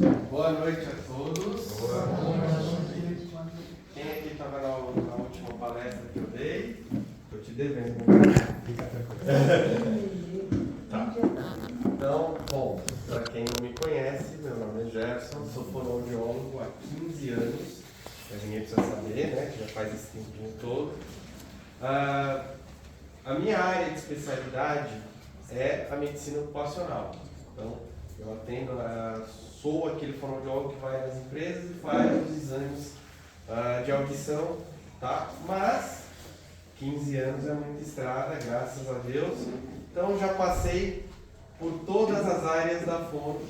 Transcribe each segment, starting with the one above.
Boa noite a todos. Boa noite. Quem aqui estava na última palestra que eu dei? Estou te devendo, né? Fica tranquilo. Tá. Então, bom, para quem não me conhece, meu nome é Gerson, sou fonoaudiólogo há 15 anos. Ninguém precisa saber, né? Que já faz esse tempo todo. A minha área de especialidade é a medicina ocupacional. Então, eu atendo, sou aquele fonoaudiólogo que vai nas empresas e faz os exames de audição, tá? Mas 15 anos é muita estrada, graças a Deus. Então já passei por todas as áreas da fono.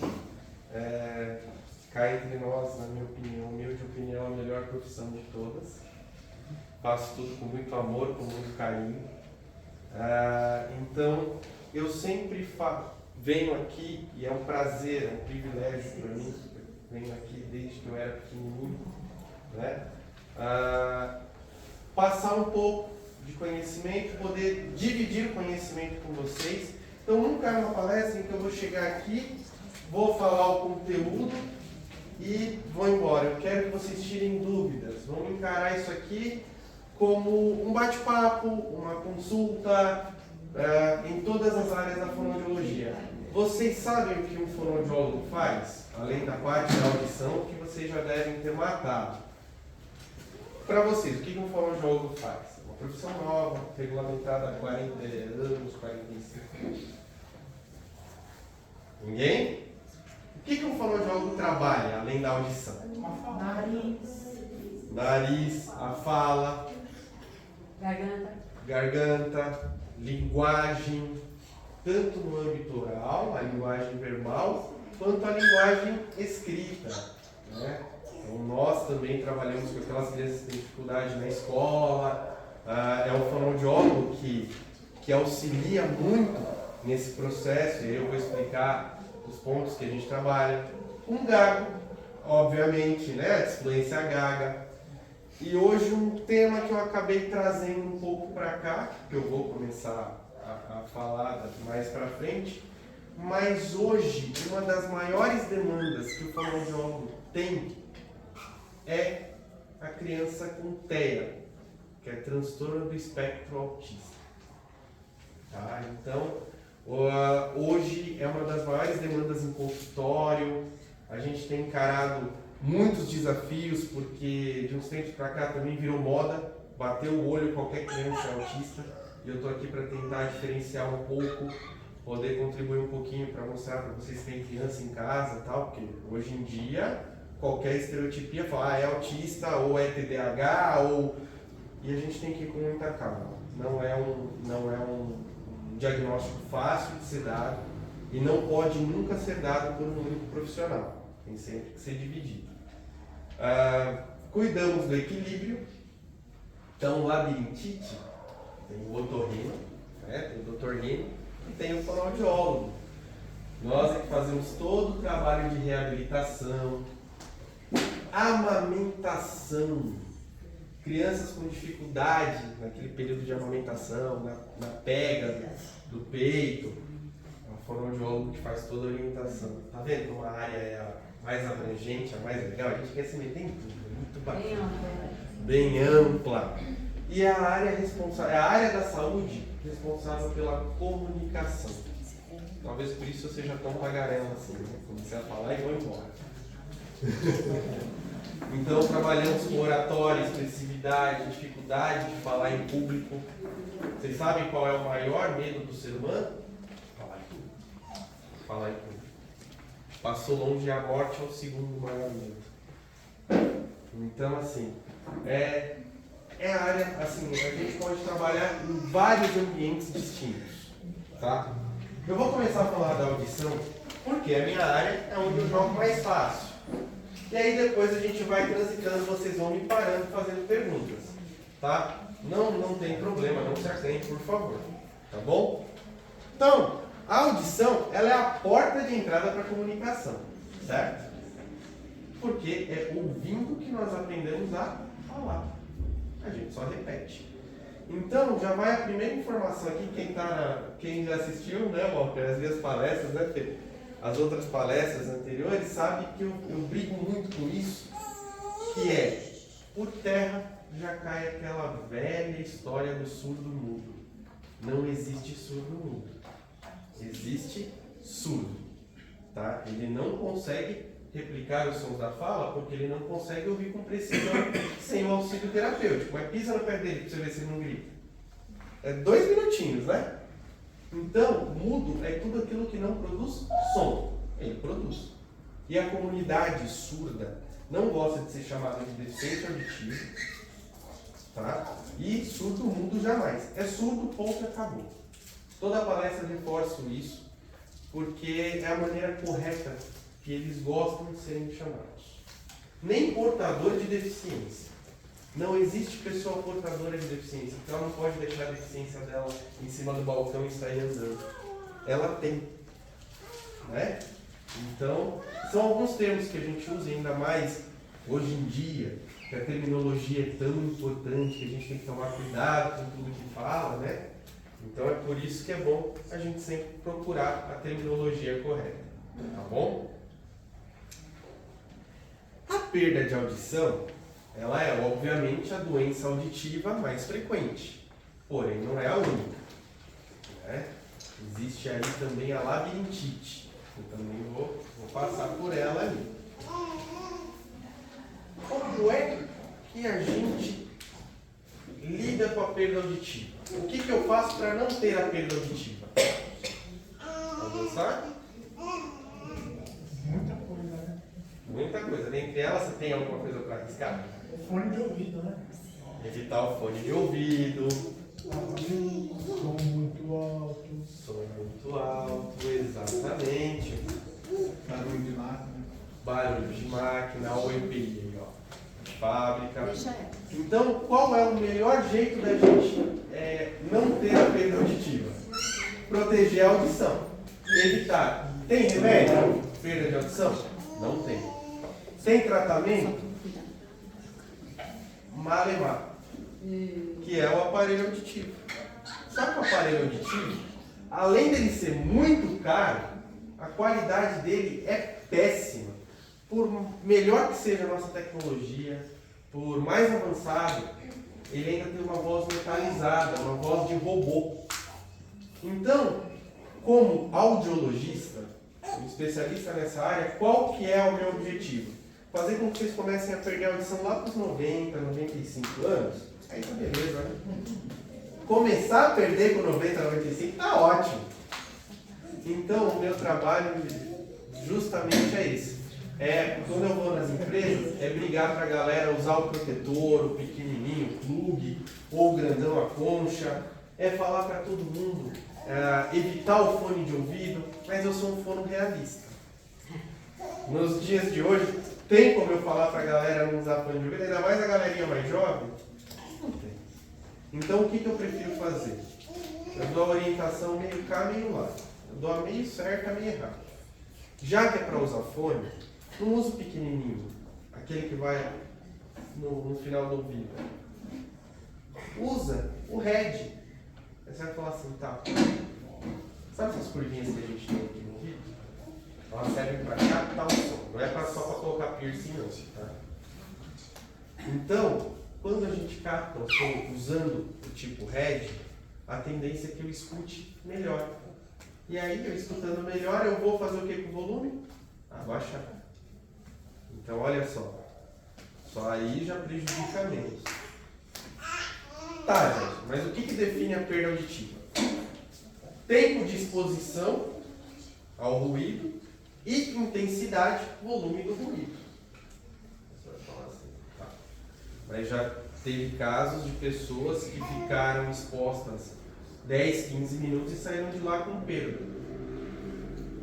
Cá entre nós, na minha opinião, humilde opinião, a melhor profissão de todas. Faço tudo com muito amor, com muito carinho. Então eu sempre venho aqui e é um prazer, é um privilégio para mim. Eu venho aqui desde que eu era pequenininho, né? Passar um pouco de conhecimento, poder dividir o conhecimento com vocês. Então nunca é uma palestra em que eu vou chegar aqui, vou falar o conteúdo e vou embora. Eu quero que vocês tirem dúvidas. Vamos encarar isso aqui como um bate-papo, uma consulta em todas as áreas da fonoaudiologia. Vocês sabem o que um fonoaudiólogo faz? Além da parte da audição, que vocês já devem ter matado. Para vocês, o que um fonoaudiólogo faz? Uma profissão nova, regulamentada há 40 anos, 45 anos. Ninguém? O que um fonoaudiólogo trabalha, além da audição? Nariz, a fala, garganta, linguagem, tanto no âmbito oral, a linguagem verbal, quanto a linguagem escrita, né? Então, nós também trabalhamos com aquelas crianças que têm dificuldade na escola. É um fonoaudiólogo que auxilia muito nesse processo, e eu vou explicar os pontos que a gente trabalha. Um gago, obviamente, né? A disfluência gaga. E hoje um tema que eu acabei trazendo um pouco para cá, que eu vou começar a falar mais para frente, mas hoje uma das maiores demandas que o fonoaudiólogo tem é a criança com TEA, que é transtorno do espectro autista. Tá? Então, hoje é uma das maiores demandas em consultório. A gente tem encarado muitos desafios, porque de uns tempos para cá também virou moda bater o olho qualquer criança autista, e eu estou aqui para tentar diferenciar um pouco, poder contribuir um pouquinho para mostrar para vocês que têm criança em casa e tal, porque hoje em dia qualquer estereotipia fala é autista ou é TDAH, e a gente tem que ir com muita calma. Não é um diagnóstico fácil de ser dado e não pode nunca ser dado por um único profissional, tem sempre que ser dividido. Cuidamos do equilíbrio. Então, labirintite, tem o otorrino, né? Tem o Dr. Rino e tem o fonoaudiólogo. Nós é que fazemos todo o trabalho de reabilitação, amamentação. Crianças com dificuldade naquele período de amamentação, na pega do peito, é o fonoaudiólogo que faz toda a orientação. Tá vendo como a área é a mais abrangente, a mais legal? A gente quer se meter em tudo, é muito bacana. Bem ampla. E a área responsável, é a área da saúde responsável pela comunicação. Talvez por isso eu seja tão tagarela assim, né? Comecei a falar e vou embora. Então trabalhamos com oratória, expressividade, dificuldade de falar em público. Vocês sabem qual é o maior medo do ser humano? Falar em público. Falar em público. Passou longe a morte é o segundo maior medo. Então, assim, é a área, assim, a gente pode trabalhar em vários ambientes distintos, tá? Eu vou começar a falar da audição, porque a minha área é onde eu jogo mais fácil. E aí depois a gente vai transitando, vocês vão me parando, fazendo perguntas, tá? Não tem problema, não se acanhem, por favor, tá bom? Então, a audição, ela é a porta de entrada para a comunicação, certo? Porque é ouvindo que nós aprendemos a falar. A gente só repete. Então, já vai a primeira informação aqui, quem já assistiu, né, Walter, as minhas palestras, né, Fê? as outras palestras anteriores sabe que eu brigo muito com isso, que é, por terra já cai aquela velha história do surdo mudo. Não existe surdo mudo. Existe surdo. Tá? Ele não consegue replicar os sons da fala porque ele não consegue ouvir com precisão sem o auxílio terapêutico. Mas pisa no pé dele para você ver se ele não grita. É 2 minutinhos, né? Então, mudo é tudo aquilo que não produz som. Ele produz. E a comunidade surda não gosta de ser chamada de deficiente auditivo, tá? E surdo mudo jamais. É surdo, ponto, acabou. Toda a palestra reforço isso, porque é a maneira correta que eles gostam de serem chamados. Nem portador de deficiência. Não existe pessoa portadora de deficiência, então ela não pode deixar a deficiência dela em cima do balcão e sair andando. Ela tem. Né? Então, são alguns termos que a gente usa, ainda mais hoje em dia, que a terminologia é tão importante que a gente tem que tomar cuidado com tudo que fala, né? Então é por isso que é bom a gente sempre procurar a terminologia correta, tá bom? A perda de audição, ela é obviamente a doença auditiva mais frequente, porém não é a única, né? Existe aí também a labirintite, eu também vou passar por ela ali. Como é que a gente lida com a perda auditiva? O que eu faço para não ter a perda auditiva? Vamos lá? Muita coisa, né? Muita coisa. Dentre elas, você tem alguma coisa para arriscar? O fone de ouvido, né? Evitar o fone de ouvido. Som muito alto. Som muito alto, exatamente. Barulho de máquina. Barulho de máquina, ou EPI aí, ó. De fábrica. Deixa ela. Então, qual é o melhor jeito da gente não ter a perda auditiva? Proteger a audição. Evitar. Tem remédio? Perda de audição? Não tem. Tem tratamento? Malemar, que é o aparelho auditivo. Sabe que o aparelho auditivo, além dele ser muito caro, a qualidade dele é péssima. Por melhor que seja a nossa tecnologia, por mais avançado, ele ainda tem uma voz metalizada, uma voz de robô. Então, como audiologista, um especialista nessa área, qual que é o meu objetivo? Fazer com que vocês comecem a perder a audição lá para os 90, 95 anos. Aí tá beleza, né? Começar a perder com 90, 95 tá ótimo. Então, o meu trabalho justamente é esse. Quando eu vou nas empresas, é brigar para a galera usar o protetor, o pequenininho, o plug, ou o grandão, a concha. É falar para todo mundo, evitar o fone de ouvido, mas eu sou um fono realista. Nos dias de hoje, tem como eu falar para a galera não usar fone de ouvido, ainda mais a galerinha mais jovem? Não tem. Então, o que eu prefiro fazer? Eu dou a orientação meio cá, meio lá. Eu dou a meio certa, a meio errada. Já que é para usar fone, não usa o pequenininho, aquele que vai no final do ouvido. Usa o head. Aí você vai falar assim, tá. Sabe essas curvinhas que a gente tem aqui no ouvido? Elas servem para captar o som. Não é só para colocar piercing, não. Tá? Então, quando a gente capta o som usando o tipo head, a tendência é que eu escute melhor. E aí, eu escutando melhor, eu vou fazer o que com o volume? Abaixar. Então, olha só. Só aí já prejudica menos. Tá, gente. Mas o que define a perda auditiva? Tempo de exposição ao ruído e intensidade, volume do ruído. Você vai falar assim, tá. Mas já teve casos de pessoas que ficaram expostas 10, 15 minutos e saíram de lá com perda.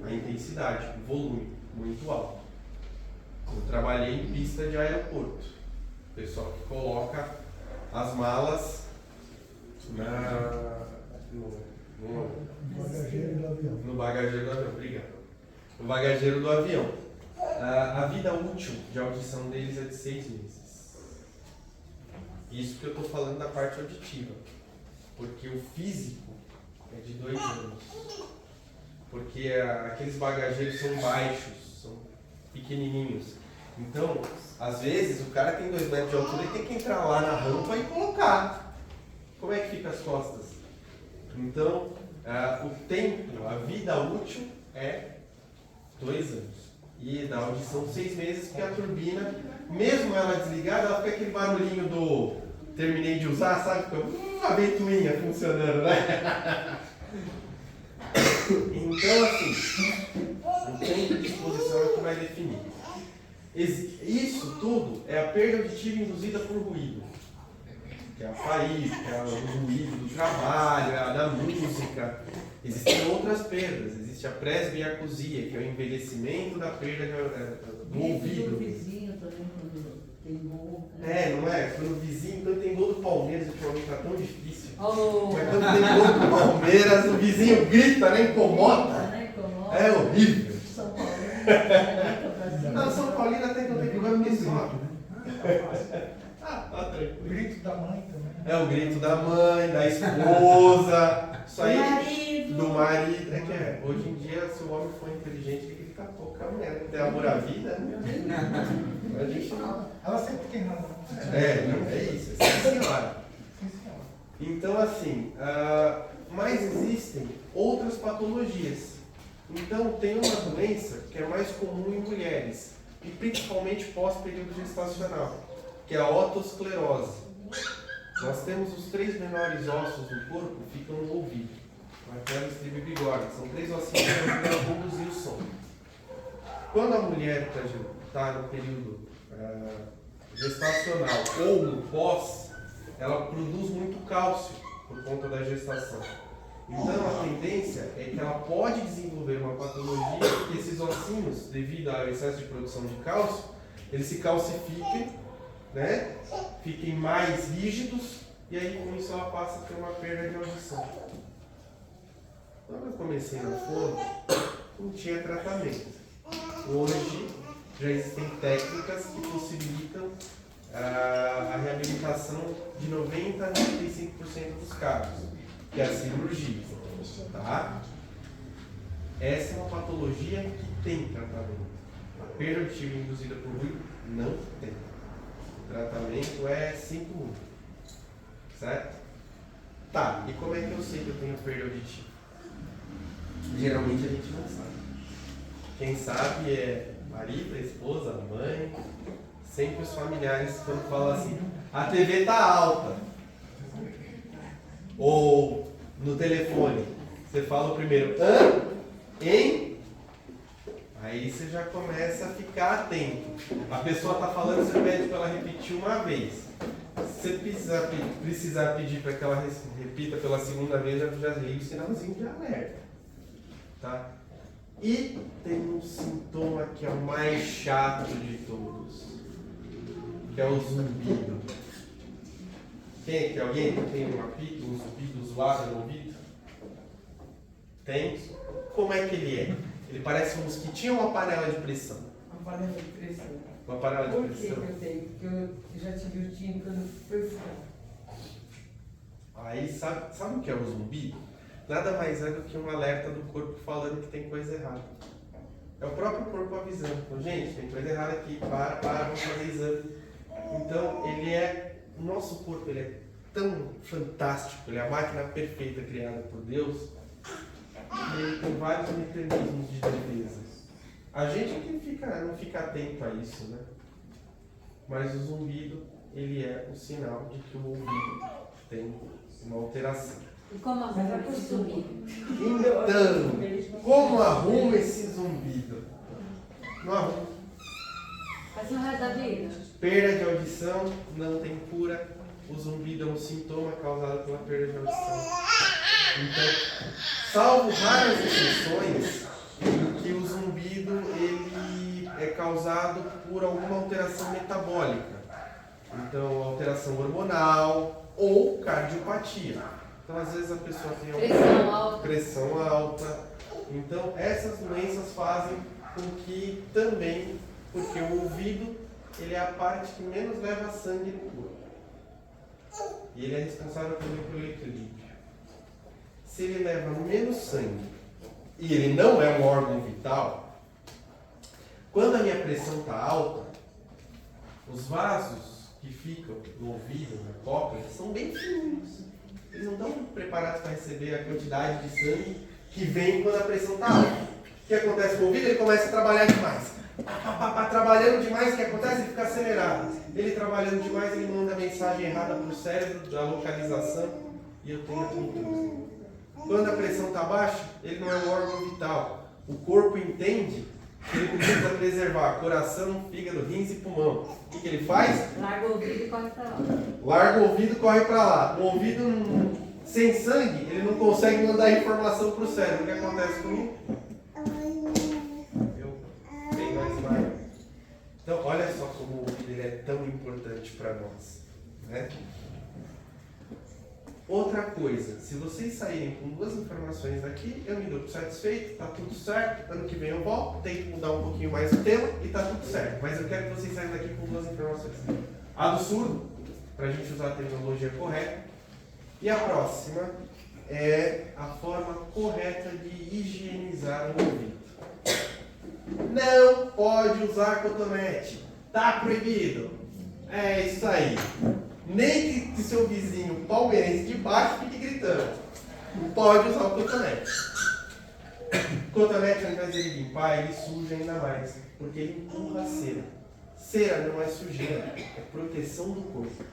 A intensidade, o volume, muito alto. Eu trabalhei em pista de aeroporto. O pessoal que coloca as malas Bagageiro do avião. no bagageiro do avião. Obrigado. No bagageiro do avião. A vida útil de audição deles é de 6 meses. Isso que eu estou falando da parte auditiva. Porque o físico é de 2 anos. porque aqueles bagageiros são baixos, são pequenininhos. Então, às vezes, o cara tem 2 metros de altura e tem que entrar lá na rampa e colocar. Como é que fica as costas? Então, o tempo, a vida útil é 2 anos. E da audição 6 meses, porque a turbina, mesmo ela desligada, ela fica aquele barulhinho do terminei de usar, sabe? Fica a ventoinha funcionando, né? Então, assim, o tempo de exposição é o que vai definir. Isso tudo é a perda auditiva induzida por ruído. Que é a faísca, que é o ruído do trabalho, a da música. Existem outras perdas. Existe a presbiacusia, que é o envelhecimento da perda do ouvido. O vizinho também, quando tem gol. Não é? Quando o vizinho, quando tem gol do Palmeiras, ultimamente tá tão difícil. Oh. Mas quando tem gol do Palmeiras, o vizinho grita, né? Incomoda. É horrível. São Paulo. Não, São Paulino até que eu tenho problema que sobe. O grito da mãe também. É o grito da mãe, da esposa, isso aí. Marido. Do marido. Hoje em dia, se o homem for inteligente, ele grita pouco. A mulher não tem amor à vida, né? A gente não. Ela sempre tem razão. É isso, é sim, senhora. Sim, senhora. Então, assim, mas existem outras patologias. Então, tem uma doença que é mais comum em mulheres, e principalmente pós-período gestacional, que é a otosclerose. Nós temos os 3 menores ossos do corpo, ficam no ouvido, martelo, estribo e bigode. São 3 ossinhos que ajudam a conduzir o som. Quando a mulher está no período gestacional ou no pós, ela produz muito cálcio por conta da gestação. Então a tendência é que ela pode desenvolver uma patologia que esses ossinhos, devido ao excesso de produção de cálcio, eles se calcifiquem, né? Fiquem mais rígidos, e aí com isso ela passa a ter uma perda de audição. Quando eu comecei na fono, não tinha tratamento. Hoje já existem técnicas que possibilitam a reabilitação de 90% a 95% dos casos, que é a cirurgia. Tá? Essa é uma patologia que tem tratamento. A perda auditiva induzida por ruído não tem. O tratamento é 5-1. Certo? Tá, e como é que eu sei que eu tenho perda auditiva? Geralmente a gente não sabe. Quem sabe é marido, a esposa, a mãe, sempre os familiares quando falam assim, a TV tá alta. Ou no telefone, você fala o primeiro, hein? Aí você já começa a ficar atento. A pessoa está falando, você pede para ela repetir uma vez. Se você precisar pedir para que ela repita pela segunda vez, já liga o sinalzinho de alerta. Tá? E tem um sintoma que é o mais chato de todos, que é o zumbido. Tem aqui alguém que tem um apito, um zumbido zoado no ouvido? Tem? Como é que ele é? Ele parece um mosquitinho ou uma panela de pressão? Uma panela de pressão. Uma panela de Por pressão. que eu tenho? Porque eu já tive o tímpano perfurado. Aí sabe o que é o zumbido? Nada mais é do que um alerta do corpo falando que tem coisa errada. É o próprio corpo avisando. Então, gente, tem coisa errada aqui, para, vamos fazer exame. Então, o nosso corpo ele é tão fantástico, ele é a máquina perfeita criada por Deus, e ele tem vários mecanismos de defesa. A gente que não fica atento a isso, né? Mas o zumbido, ele é um sinal de que o ouvido tem uma alteração. E como arruma esse zumbido? Então, como arruma esse zumbido? Não arruma. Faz o resto da vida. Perda de audição não tem cura. O zumbido é um sintoma causado pela perda de audição. Então, salvo raras exceções em que o zumbido ele é causado por alguma alteração metabólica. Então, alteração hormonal ou cardiopatia. Então, às vezes a pessoa tem pressão alta. Então, essas doenças fazem com que também, porque o ouvido ele é a parte que menos leva sangue no corpo. E ele é responsável também pelo equilíbrio. Se ele leva menos sangue e ele não é um órgão vital, quando a minha pressão está alta, os vasos que ficam no ouvido, na cóclea, são bem fininhos. Eles não estão preparados para receber a quantidade de sangue que vem quando a pressão está alta. O que acontece com o ouvido? Ele começa a trabalhar demais. Trabalhando demais, o que acontece? Ele fica acelerado. Ele trabalhando demais, ele manda a mensagem errada para o cérebro da localização e eu tenho a tontura. Quando a pressão está baixa, ele não é um órgão vital. O corpo entende que ele precisa preservar coração, fígado, rins e pulmão. O que ele faz? Larga o ouvido e corre pra lá. Larga o ouvido e corre para lá. O ouvido sem sangue, ele não consegue mandar informação para o cérebro. O que acontece comigo? Eu tenho mais mais. Então, olha só como o ouvido ele é tão importante para nós, né? Outra coisa, se vocês saírem com 2 informações daqui, eu me dou por satisfeito, tá tudo certo, ano que vem eu volto, tento mudar um pouquinho mais o tema e tá tudo certo. Mas eu quero que vocês saiam daqui com 2 informações. A do surdo, para a gente usar a terminologia correta. E a próxima é a forma correta de higienizar o ouvido. Não pode usar cotonete. Tá proibido. É isso aí. Nem que seu vizinho palmeirense de baixo fique gritando. Não pode usar o cotonete. O cotonete, ao invés de ele limpar, ele suja ainda mais. Porque ele empurra a cera. Cera não é sujeira, é proteção do corpo.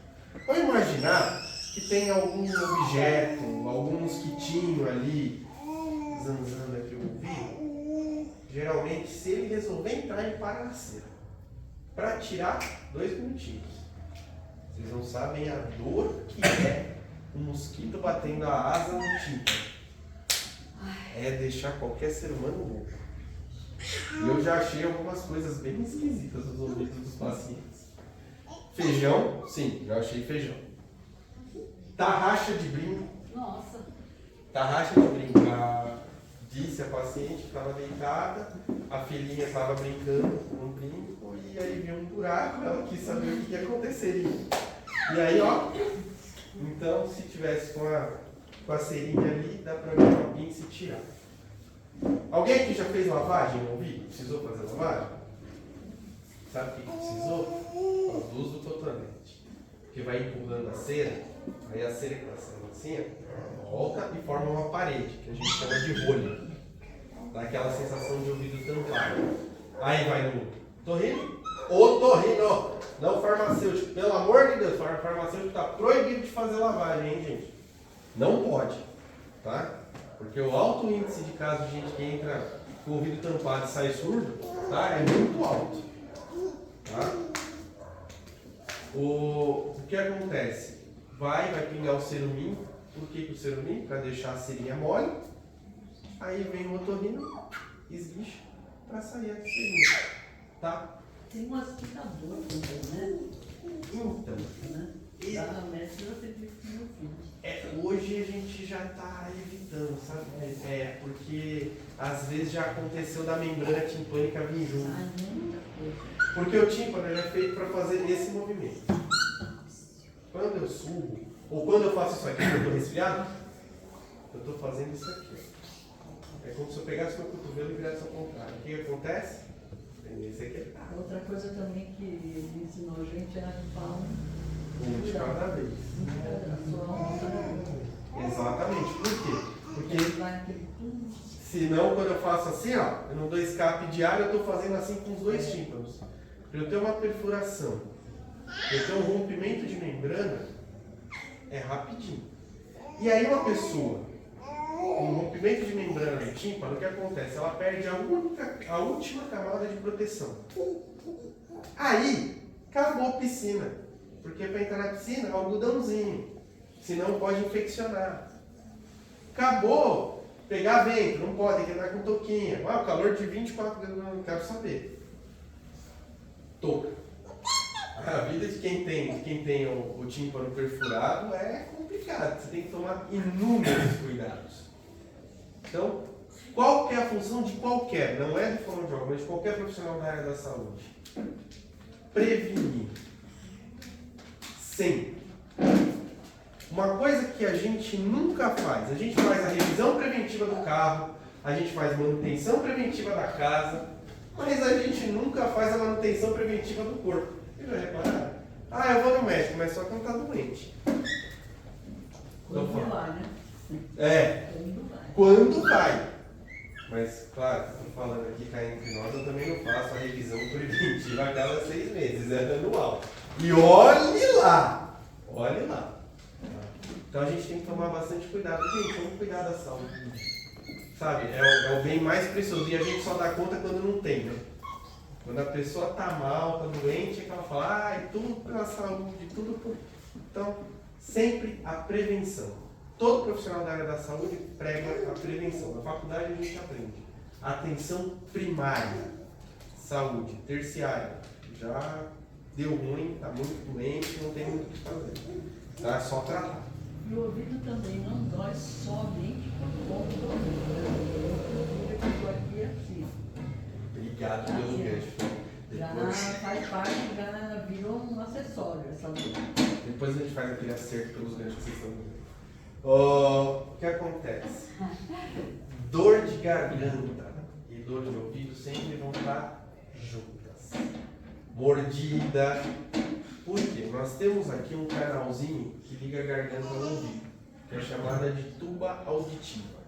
Vamos imaginar que tem algum objeto, algum mosquitinho ali, zanzando aqui o ouvido. Geralmente, se ele resolver entrar, ele para na cera. Para tirar, 2 minutinhos. Vocês não sabem a dor que é um mosquito batendo a asa no tímpano. É deixar qualquer ser humano louco. E eu já achei algumas coisas bem esquisitas nos ouvidos dos pacientes. Feijão, sim, já achei feijão. Tarraxa de brinco. Nossa. Tarraxa de brinco. Disse a paciente que estava deitada, a filhinha estava brincando com um brinco e aí viu um buraco, ela quis saber o que aconteceria. E aí, ó, então se tivesse com a cerinha ali, dá para ver uma pinça e tirar. Alguém aqui já fez lavagem no ouvido? Precisou fazer lavagem? Sabe o que precisou? O uso do cotonete. Porque vai empurrando a cera, aí a cera que está sendo assim, ó, volta e forma uma parede, que a gente chama de rolha. Dá aquela sensação de ouvido tampado. Aí vai no torrino, otorrino, não farmacêutico. Pelo amor de Deus, o farmacêutico está proibido de fazer lavagem, hein, gente? Não pode, tá? Porque o alto índice de casos de gente que entra com o ouvido tampado e sai surdo, tá? É muito alto, tá? O que acontece? Vai pingar o cerumim. Por que o cerumim? Para deixar a cerinha mole. Aí vem o otorrino, esguicha para sair a cerinha, tá? Tem um aspirador também, né? Então, Né? Da mestre você disse que meu filho. hoje a gente já está evitando, sabe? Porque às vezes já aconteceu da membrana timpânica vir junto. Ai, muita coisa. Porque o tímpano ele é feito para fazer esse movimento. Quando eu subo, ou quando eu faço isso aqui, eu estou resfriado, eu estou fazendo isso aqui. É como se eu pegasse meu cotovelo e virasse ao contrário. O que acontece? Esse aqui é Outra coisa também que ele ensinou a gente era de falar um de cada vez. a sua onda. Exatamente. Por quê? Porque Vai aquele tudo. senão, quando eu faço assim, ó, eu não dou escape de ar, eu estou fazendo assim com os 2 tímpanos. Para eu ter uma perfuração, para eu ter um rompimento de membrana, é rapidinho. E aí uma pessoa com rompimento de membrana no tímpano, o que acontece? Ela perde a última camada de proteção. Aí, acabou a piscina. Porque para entrar na piscina, algodãozinho. Senão pode infeccionar. Acabou pegar vento, não pode, tem que andar com touquinha. Ah, o calor de 24 graus, não quero saber. Touca. A vida de quem tem o tímpano perfurado é complicado. Você tem que tomar inúmeros cuidados. Então, qual que é a função de qualquer, não é do fonoaudiólogo, mas de qualquer profissional da área da saúde? Prevenir. Sempre. Uma coisa que a gente nunca faz, a gente faz a revisão preventiva do carro, a gente faz manutenção preventiva da casa, mas a gente nunca faz a manutenção preventiva do corpo. Vocês já repararam? Ah, eu vou no médico, mas só quando tá doente. Quando vai, né? É, Quando vai. quando vai. Mas, claro, estou falando aqui cá entre nós, eu também não faço a revisão preventiva a cada 6 meses, é anual. E olhe lá! Olhe lá! Então a gente tem que tomar bastante cuidado. Gente, vamos cuidar da saúde. Sabe, é o bem mais precioso. E a gente só dá conta quando não tem, né? Quando a pessoa tá mal, tá doente, é que ela fala, ai, tudo pela saúde, tudo por... Então, sempre a prevenção. Todo profissional da área da saúde prega a prevenção. Na faculdade a gente aprende. Atenção primária, saúde. Terciária, já deu ruim, está muito doente, não tem muito o que fazer. Tá? É só tratar. E o ouvido também não dói somente por conta do ouvido. Eu estou aqui assim. Obrigado pelo gancho. Já Depois, faz parte, já virou um acessório essa dor. depois a gente faz aquele acerto pelos ganchos que vocês estão vendo. O que acontece? Dor de garganta e dor de ouvido sempre vão estar juntas. Mordida. Por quê? Nós temos aqui um canalzinho que liga a garganta ao ouvido, que é chamada de tuba auditiva.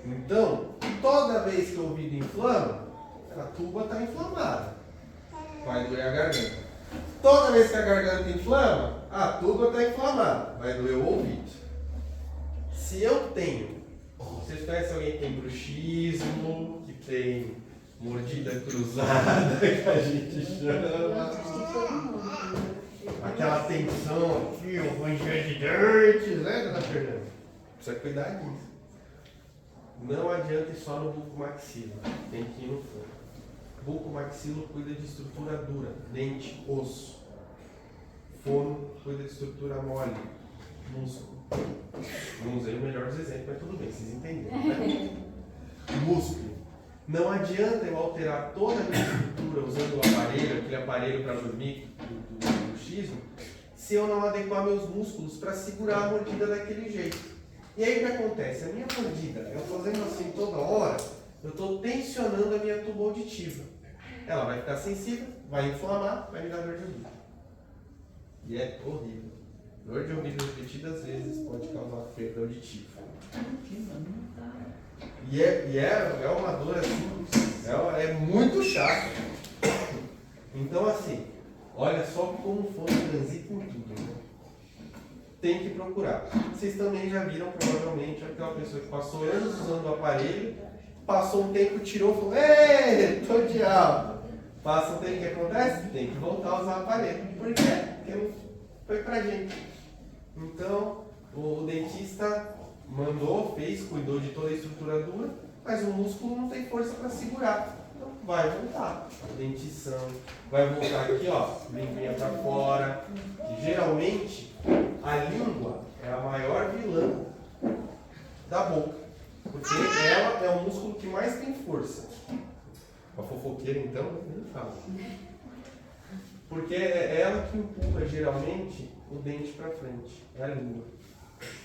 Então, toda vez que o ouvido inflama, a tuba está inflamada. Vai doer a garganta. Toda vez que a garganta inflama, a tuba está inflamada. Vai doer o ouvido. Se eu tenho, vocês conhecem alguém que tem bruxismo, que tem mordida cruzada, que a gente chama, aquela tensão aqui, o ranger de dentes, né, dona Fernanda? Precisa cuidar disso. Não adianta ir só no bucomaxilo, tem que ir no fundo. Bucomaxilo cuida de estrutura dura, dente, osso. Fono cuida de estrutura mole, músculo. Não usei o melhor dos exemplos, mas tudo bem, vocês entenderam, né? Músculo. Não adianta eu alterar toda a minha estrutura usando o aparelho, aquele aparelho para dormir do bruxismo, se eu não adequar meus músculos para segurar a mordida daquele jeito. E aí o que acontece? A minha mordida, eu fazendo assim toda hora, eu estou tensionando a minha tuba auditiva. Ela vai ficar sensível, vai inflamar, vai me dar dor de ouvido. E é horrível. Dor de ouvido repetidas vezes pode causar perda auditiva. E é uma dor assim, é muito chata. Então assim, olha só como o fone transita em tudo, né? Tem que procurar. Vocês também já viram provavelmente aquela pessoa que passou anos usando o aparelho, passou um tempo, tirou e falou, ei, tô de alta. Passa um tempo, o que acontece? Tem que voltar a usar o aparelho. Por quê? Porque não foi pra gente. Então, o dentista mandou, fez, cuidou de toda a estrutura dura, mas o músculo não tem força para segurar. Então, vai voltar. Dentição. Vai voltar aqui, ó, linguinha para fora. E, geralmente, a língua é a maior vilã da boca. Porque ela é o músculo que mais tem força. A fofoqueira, então, nem fala. Porque é ela que empurra, geralmente, o dente para frente. É a língua.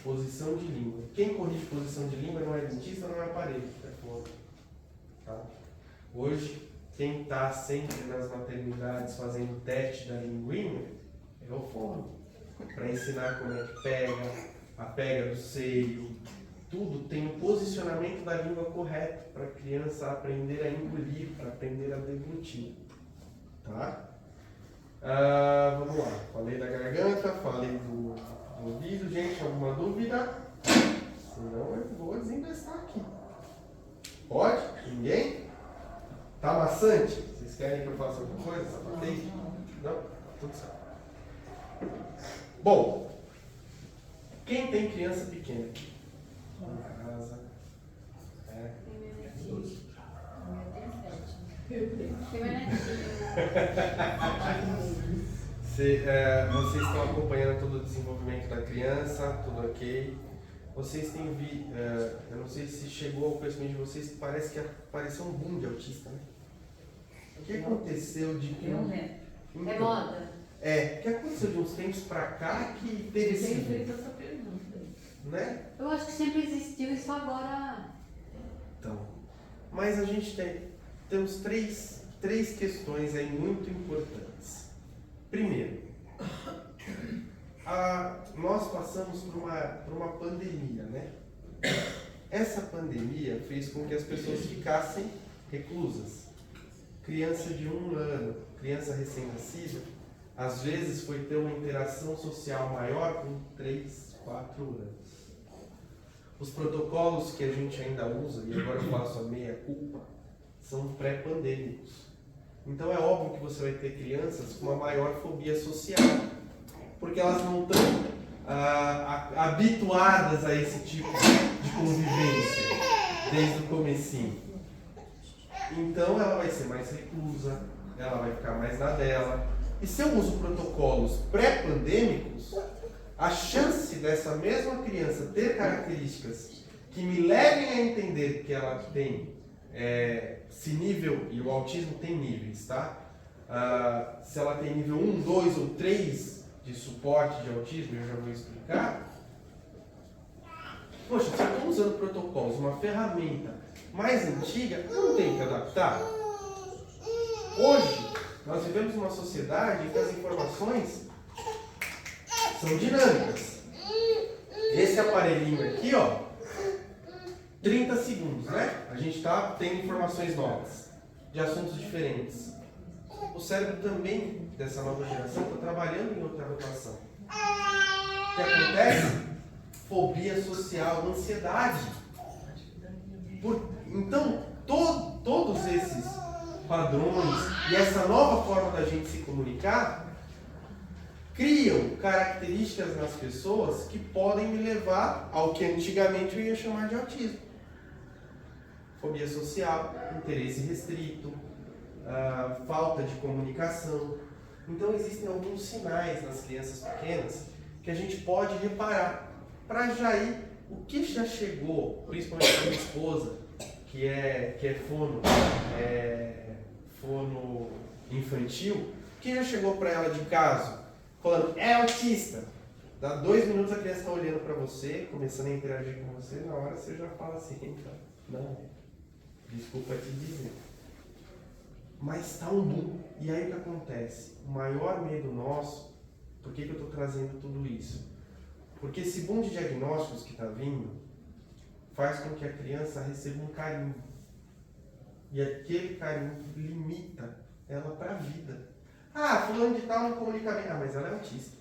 Posição de língua. Quem corrige posição de língua não é dentista, não é aparelho. É fora. Tá? Hoje, quem está sempre nas maternidades fazendo teste da linguinha é o fono. Para ensinar como é que pega, a pega do seio. Tudo tem o posicionamento da língua correto para a criança aprender a engolir, para aprender a deglutir. Tá? Vamos lá. Falei da garganta, falei do ouvido. Gente, alguma dúvida? Senão eu vou desinvestar aqui. Pode? Ninguém? Tá maçante? Vocês querem que eu faça alguma coisa? Sapatei? Não? Tudo certo. Bom, quem tem criança pequena aqui? Em casa. Vocês estão acompanhando todo o desenvolvimento da criança, tudo ok. Vocês têm visto, eu não sei se chegou ao conhecimento de vocês, parece que apareceu um boom de autista, né? O que aconteceu de que... É moda? O que aconteceu de uns tempos pra cá que teve esse Tem boom? feito essa pergunta. Né? Eu acho que sempre existiu e só agora Então, Mas a gente temos três questões aí muito importantes. Primeiro, nós passamos por uma pandemia, né? Essa pandemia fez com que as pessoas ficassem reclusas. Criança de 1 ano, criança recém-nascida, às vezes foi ter uma interação social maior com 3, 4 anos. Os protocolos que a gente ainda usa, e agora eu faço a meia-culpa, são pré-pandêmicos. Então é óbvio que você vai ter crianças com uma maior fobia social, porque elas não estão habituadas a esse tipo de convivência desde o comecinho. Então ela vai ser mais reclusa, ela vai ficar mais na dela. E se eu uso protocolos pré-pandêmicos, a chance dessa mesma criança ter características que me levem a entender que ela tem esse nível, e o autismo tem níveis, tá? Se ela tem nível 1, 2 ou 3 de suporte de autismo, eu já vou explicar. Poxa, se eu estou usando protocolos, uma ferramenta mais antiga, eu não tenho que adaptar. Hoje, nós vivemos uma sociedade em que as informações são dinâmicas. Esse aparelhinho aqui, ó, 30 segundos, né? A gente tá tendo informações novas, de assuntos diferentes. O cérebro também, dessa nova geração, está trabalhando em outra rotação. O que acontece? Fobia social, ansiedade. Então, todos esses padrões e essa nova forma da gente se comunicar criam características nas pessoas que podem me levar ao que antigamente eu ia chamar de autismo. Fobia social, interesse restrito, falta de comunicação. Então existem alguns sinais nas crianças pequenas que a gente pode reparar para já ir o que já chegou, principalmente a minha esposa, que é fono infantil, que já chegou para ela de caso, falando, é autista. Dá 2 minutos a criança está olhando para você, começando a interagir com você, na hora você já fala assim, então, não, desculpa te dizer. Mas está um boom. E aí o que acontece? O maior medo nosso, por que eu estou trazendo tudo isso? Porque esse boom de diagnósticos que está vindo faz com que a criança receba um carinho. E aquele carinho limita ela para a vida. Ah, fulano de tal não comunica bem. Ah, mas ela é autista.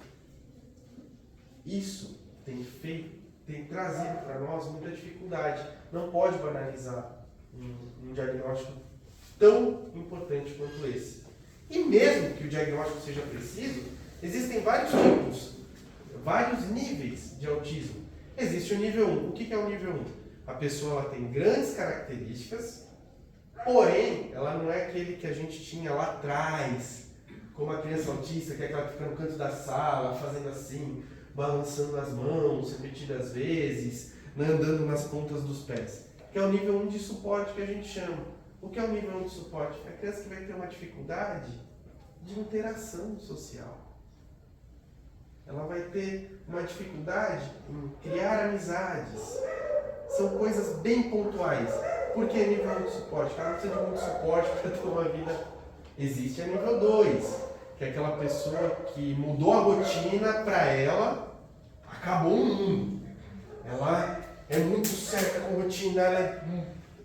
Isso tem trazido para nós muita dificuldade. Não pode banalizar um diagnóstico tão importante quanto esse. E mesmo que o diagnóstico seja preciso, existem vários tipos, vários níveis de autismo. Existe o nível 1. O que é o nível 1? A pessoa ela tem grandes características, porém, ela não é aquele que a gente tinha lá atrás, como a criança autista, que é aquela que fica no canto da sala, fazendo assim, balançando as mãos repetidas vezes, andando nas pontas dos pés. Que é o nível 1 de suporte que a gente chama. O que é o nível 1 de suporte? É a criança que vai ter uma dificuldade de interação social. Ela vai ter uma dificuldade em criar amizades. São coisas bem pontuais. Por que nível 1 de suporte? Ela não precisa de muito suporte para ter uma vida. Existe a nível 2, que é aquela pessoa que mudou a rotina para ela, acabou o mundo. Ela é muito certa com a rotina,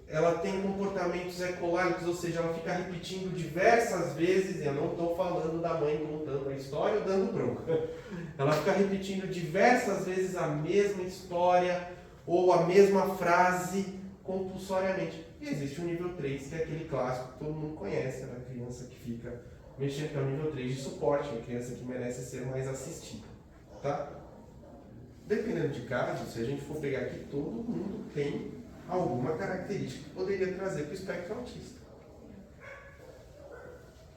ela tem comportamentos ecológicos, ou seja, ela fica repetindo diversas vezes, e eu não estou falando da mãe contando a história ou dando bronca. Ela fica repetindo diversas vezes a mesma história ou a mesma frase compulsoriamente. E existe o nível 3, que é aquele clássico que todo mundo conhece, da criança que fica mexendo, que é o nível 3 de suporte, a criança que merece ser mais assistida. Tá? Dependendo de caso, se a gente for pegar aqui, todo mundo tem alguma característica que poderia trazer para o espectro autista.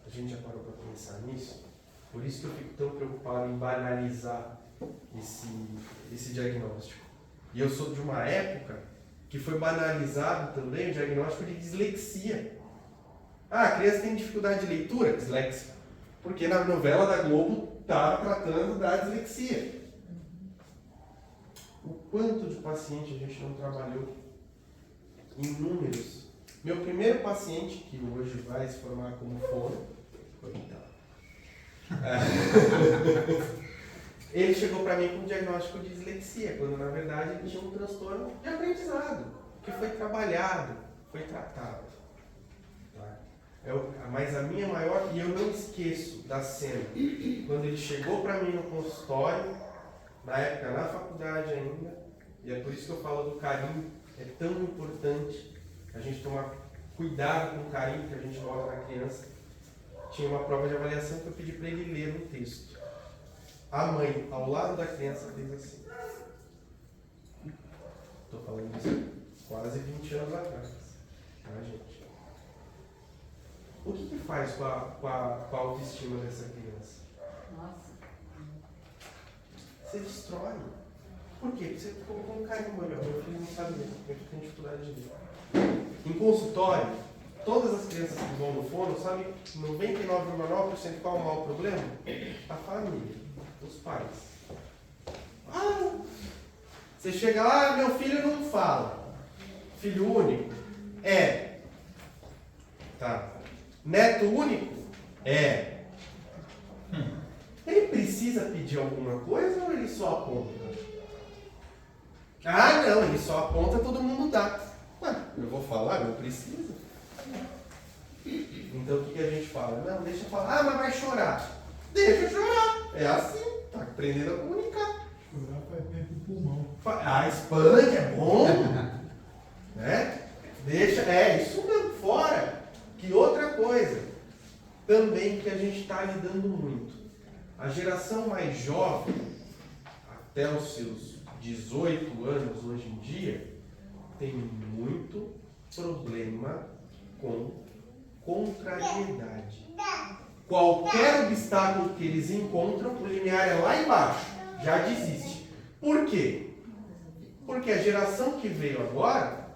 A gente já parou para pensar nisso? Por isso que eu fico tão preocupado em banalizar esse diagnóstico. E eu sou de uma época que foi banalizado também o diagnóstico de dislexia. Ah, a criança tem dificuldade de leitura? Dislexia. Porque na novela da Globo estava tratando da dislexia. O quanto de paciente a gente não trabalhou em números Meu primeiro paciente, que hoje vai se formar como fono, coitado. Ele chegou para mim com um diagnóstico de dislexia, quando na verdade ele tinha um transtorno de aprendizado, que foi trabalhado, foi tratado. Tá? Mas a minha maior, e eu não esqueço da cena, quando ele chegou para mim no consultório, na época na faculdade ainda, e é por isso que eu falo do carinho, é tão importante a gente tomar cuidado com o carinho que a gente coloca na criança. Tinha uma prova de avaliação que eu pedi para ele ler um texto. A mãe, ao lado da criança, fez assim. Estou falando isso quase 20 anos atrás. Tá, gente? O que faz com a autoestima dessa criança? Nossa. Você destrói. Por quê? Porque você colocou um carinho no olho. Meu filho não sabe ler, meu filho tem dificuldade de ler. Em consultório, todas as crianças que vão no fono sabem 99,9% qual é o maior problema? A família, os pais. Você chega lá, meu filho não fala. Filho único? É. Tá. Neto único? É. Ele precisa pedir alguma coisa ou ele só aponta? Ah, não, ele só aponta, todo mundo dá. Ué, eu vou falar, não precisa. Então o que a gente fala? Não, deixa eu falar. Ah, mas vai chorar. Deixa eu chorar. É assim, tá aprendendo a comunicar. Chorar faz bem pro pulmão. Expande, é bom. Né? Deixa, isso mesmo, fora. Que outra coisa também que a gente está lidando muito. A geração mais jovem, até os seus 18 anos hoje em dia, tem muito problema com contrariedade. Qualquer obstáculo que eles encontram, o limiar é lá embaixo, já desiste. Por quê? Porque a geração que veio agora,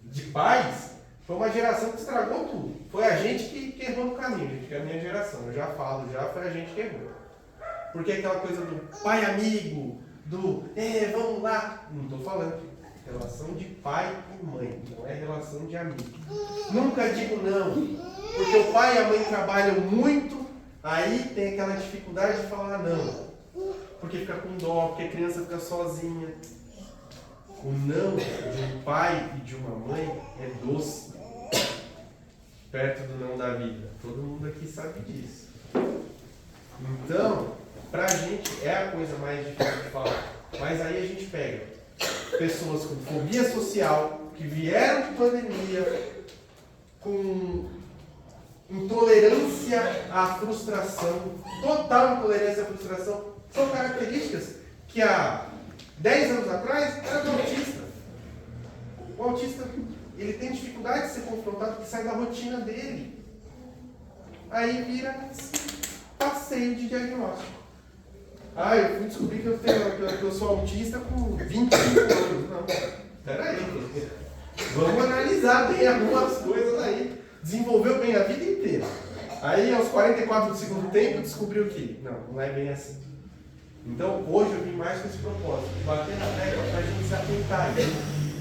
de pais, foi uma geração que estragou tudo. Foi a gente que errou no caminho, gente, que é a minha geração. Eu já falo, foi a gente que errou. Porque aquela coisa do pai amigo, vamos lá. Não estou falando. Relação de pai e mãe, não é relação de amigo. Nunca digo não, porque o pai e a mãe trabalham muito, aí tem aquela dificuldade de falar não. Porque fica com dó, porque a criança fica sozinha. O não de um pai e de uma mãe é doce, perto do não da vida. Todo mundo aqui sabe disso. Então, pra gente é a coisa mais difícil de falar. Mas aí a gente pega pessoas com fobia social, que vieram de pandemia, com intolerância à frustração, total intolerância à frustração, são características que há 10 anos atrás era do autista. O autista, ele tem dificuldade de ser confrontado porque sai da rotina dele. Aí vira passeio de diagnóstico. Eu fui descobrir que eu sou autista com 25 anos. Não, peraí. Vamos analisar bem algumas coisas aí. Desenvolveu bem a vida inteira. Aí, aos 44 do segundo tempo, descobriu que não é bem assim. Então, hoje eu vim mais com esse propósito, de bater na tecla para a gente se atentar.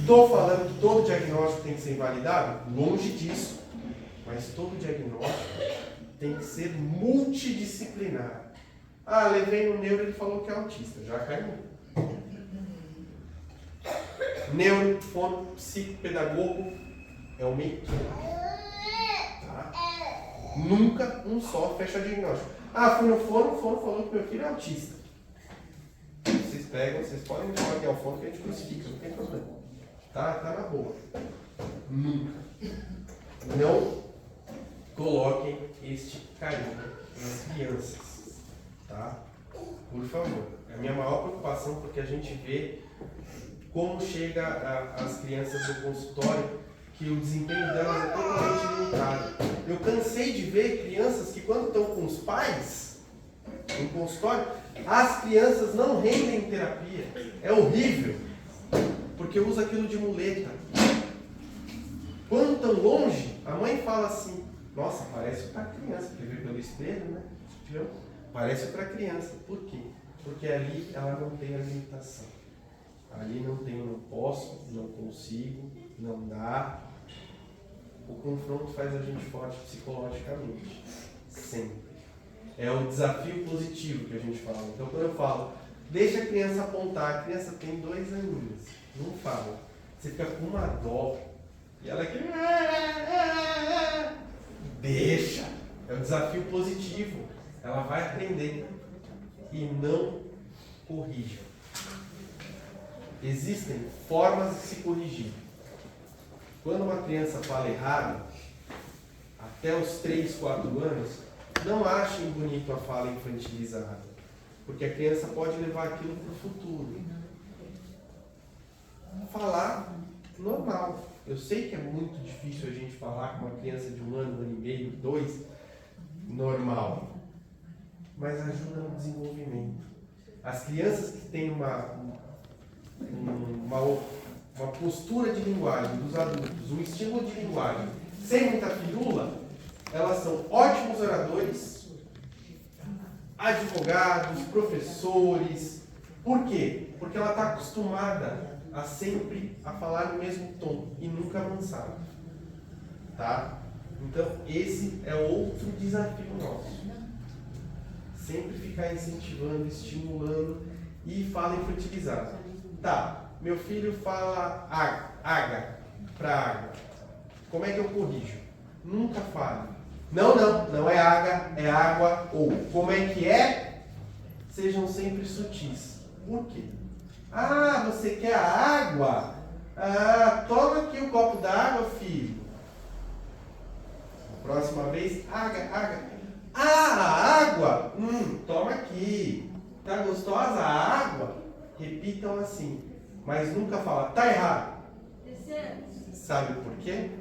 Estou falando que todo diagnóstico tem que ser invalidado? Longe disso. Mas todo diagnóstico tem que ser multidisciplinar. Levei no neuro, ele falou que é autista. Já caiu. Neuro, fono, psicopedagogo é uma equipe. Tá? Nunca um só fecha diagnóstico. Fui no fono, o fono falou que meu filho é autista. Vocês pegam, vocês podem me chamar aqui ao fono que a gente crucifica, não tem problema. Tá na boa. Nunca. Não coloquem este carinho nas crianças. Tá? Por favor. É a minha maior preocupação, porque a gente vê como chega as crianças no consultório, que o desempenho delas é totalmente limitado. Eu cansei de ver crianças que, quando estão com os pais no consultório, as crianças não rendem em terapia. É horrível, porque usa aquilo de muleta. Quando estão longe, a mãe fala assim: nossa, parece para criança, porque vê pelo espelho, né? Viu? Parece para criança. Por quê? Porque ali ela não tem a limitação. Ali não tem, eu não posso, não consigo, não dá. o confronto faz a gente forte psicologicamente. Sempre. É o desafio positivo que a gente fala. Então, quando eu falo, deixa a criança apontar, a criança tem 2 aninhos, não fala. Você fica com uma dó e ela quer. Deixa! É um desafio positivo. Ela vai aprender e não corrija. Existem formas de se corrigir. Quando uma criança fala errado, até os 3, 4 anos, não achem bonito a fala infantilizada, porque a criança pode levar aquilo para o futuro. Falar normal. Eu sei que é muito difícil a gente falar com uma criança de 1 ano, 1 ano e meio, 2, normal, mas ajuda no desenvolvimento. As crianças que têm uma postura de linguagem dos adultos, um estímulo de linguagem, sem muita firula, elas são ótimos oradores, advogados, professores. Por quê? Porque ela está acostumada a sempre a falar no mesmo tom e nunca avançar. Tá? Então, esse é outro desafio nosso. Sempre ficar incentivando, estimulando e fala infantilizada. Tá, meu filho fala água para água. Como é que eu corrijo? Nunca fale. Não é água, é água ou. Como é que é? Sejam sempre sutis. Por quê? Ah, você quer a água? Ah, toma aqui o copo d'água, filho. Próxima vez, água. Ah, a água? Toma aqui. Tá gostosa a água? Repitam assim. Mas nunca fala, tá errado. Sabe por quê?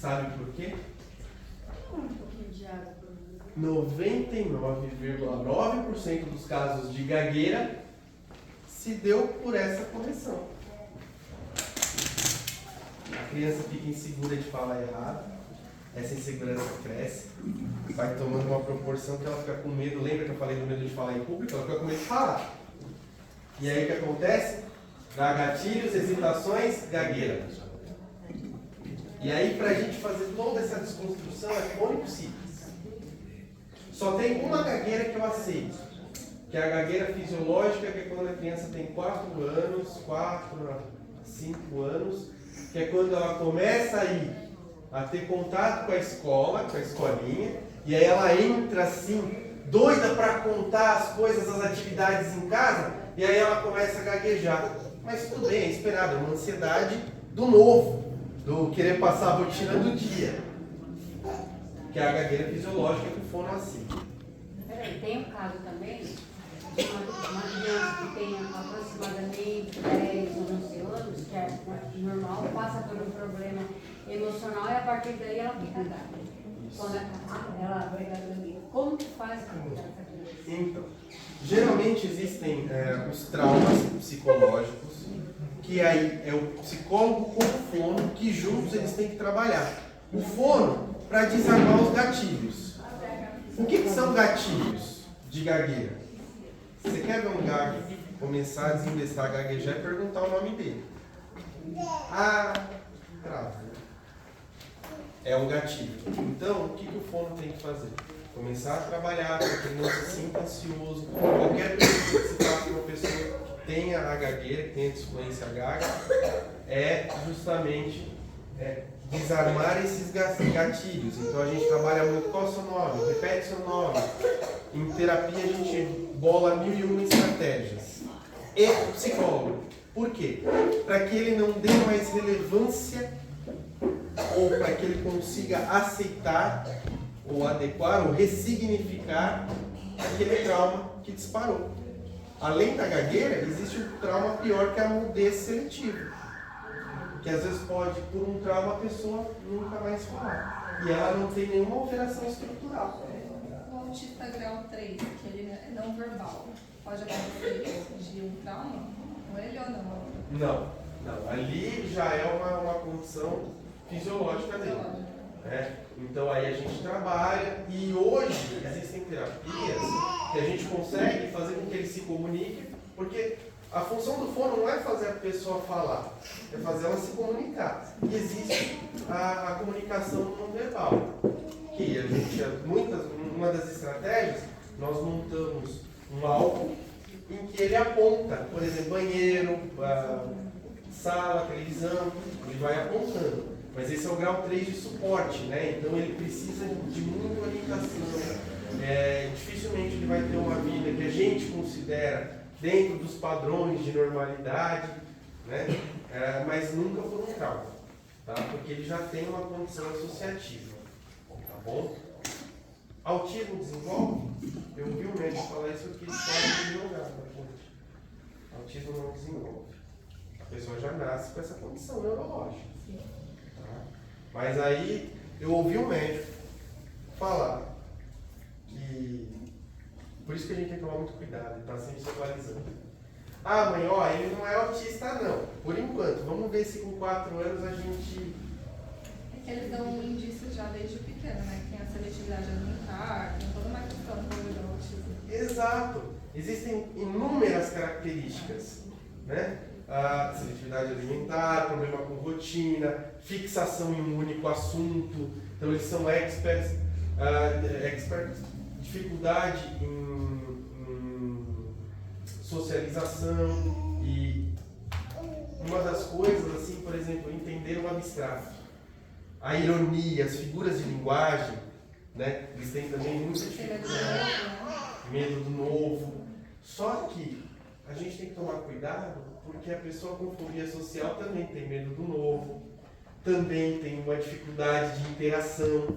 Sabe por quê? 99,9% dos casos de gagueira se deu por essa correção. A criança fica insegura de falar errado, essa insegurança cresce, vai tomando uma proporção que ela fica com medo. Lembra que eu falei do medo de falar em público? Ela fica com medo de falar. E aí o que acontece? Dá gatilhos, hesitações, gagueira. E aí, para a gente fazer toda essa desconstrução, é cônico simples. Só tem uma gagueira que eu aceito, que é a gagueira fisiológica, que é quando a criança tem 4 anos, 4 a 5 anos, que é quando ela começa a ter contato com a escola, com a escolinha, e aí ela entra assim, doida para contar as coisas, as atividades em casa, e aí ela começa a gaguejar. Mas tudo bem, é esperado, é uma ansiedade do novo, do querer passar a rotina do dia, que é a gagueira fisiológica que o fono assim. Peraí, tem um caso também de uma criança que tem aproximadamente 10 ou 11 anos, que é normal, passa por um problema emocional e a partir daí ela fica gaga. Quando ela como que faz para essa criança? Então, geralmente existem os traumas psicológicos, que aí é o psicólogo com o fono, que juntos eles têm que trabalhar. O fono para desarmar os gatilhos. O que são gatilhos de gagueira? Você quer ver um gago começar a desinvestar, gaguejar e perguntar o nome dele? Trava. É um gatilho. Então, o que o fono tem que fazer? Começar a trabalhar para que ele não se sinta ansioso. Qualquer pessoa que se trata de uma pessoa que tenha a gagueira, que tenha disfluência gaga, é justamente desarmar esses gatilhos. Então a gente trabalha muito, qual é o seu nome? Repete seu nome. Em terapia a gente bola 1001 estratégias. E o psicólogo. Por quê? Para que ele não dê mais relevância ou para que ele consiga aceitar ou adequar ou ressignificar aquele trauma que disparou. Além da gagueira, existe um trauma pior que é a mudez seletiva. Que às vezes pode, por um trauma, a pessoa nunca mais falar. E ela não tem nenhuma alteração estrutural. O autista grau 3, que ele é não verbal, pode acontecer de um trauma com ele ou não? Não. Ali já é uma condição fisiológica dele. Então aí a gente trabalha e hoje existem terapias que a gente consegue fazer com que ele se comunique, porque A função do fono não é fazer a pessoa falar, é fazer ela se comunicar. E existe a comunicação não verbal. Que a gente, uma das estratégias, nós montamos um álbum em que ele aponta, por exemplo, banheiro, sala, televisão, ele vai apontando. Mas esse é o grau 3 de suporte, né? Então ele precisa de muita orientação. Dificilmente ele vai ter uma vida que a gente considera dentro dos padrões de normalidade, né? Mas nunca por um trauma, tá? Porque ele já tem uma condição associativa, tá bom? Autismo desenvolve? Eu ouvi um médico falar isso que eles podem desenvolver, gente. Autismo não desenvolve. A pessoa já nasce com essa condição neurológica. Tá? Mas aí eu ouvi um médico falar que por isso que a gente tem que tomar muito cuidado e estar sempre se atualizando. Ah, mãe, ó, ele não é autista não. Por enquanto, vamos ver se com 4 anos a gente... É que eles dão um indício já desde pequeno, né? Tem a seletividade alimentar, tem toda uma questão do autismo. Exato. Existem inúmeras características, né? A seletividade alimentar, problema com rotina, fixação em um único assunto. Então eles são experts, dificuldade em socialização e uma das coisas, assim, por exemplo, entender o abstrato, a ironia, as figuras de linguagem, né? Eles têm também muita dificuldade, medo do novo. Só que a gente tem que tomar cuidado porque a pessoa com fobia social também tem medo do novo, também tem uma dificuldade de interação.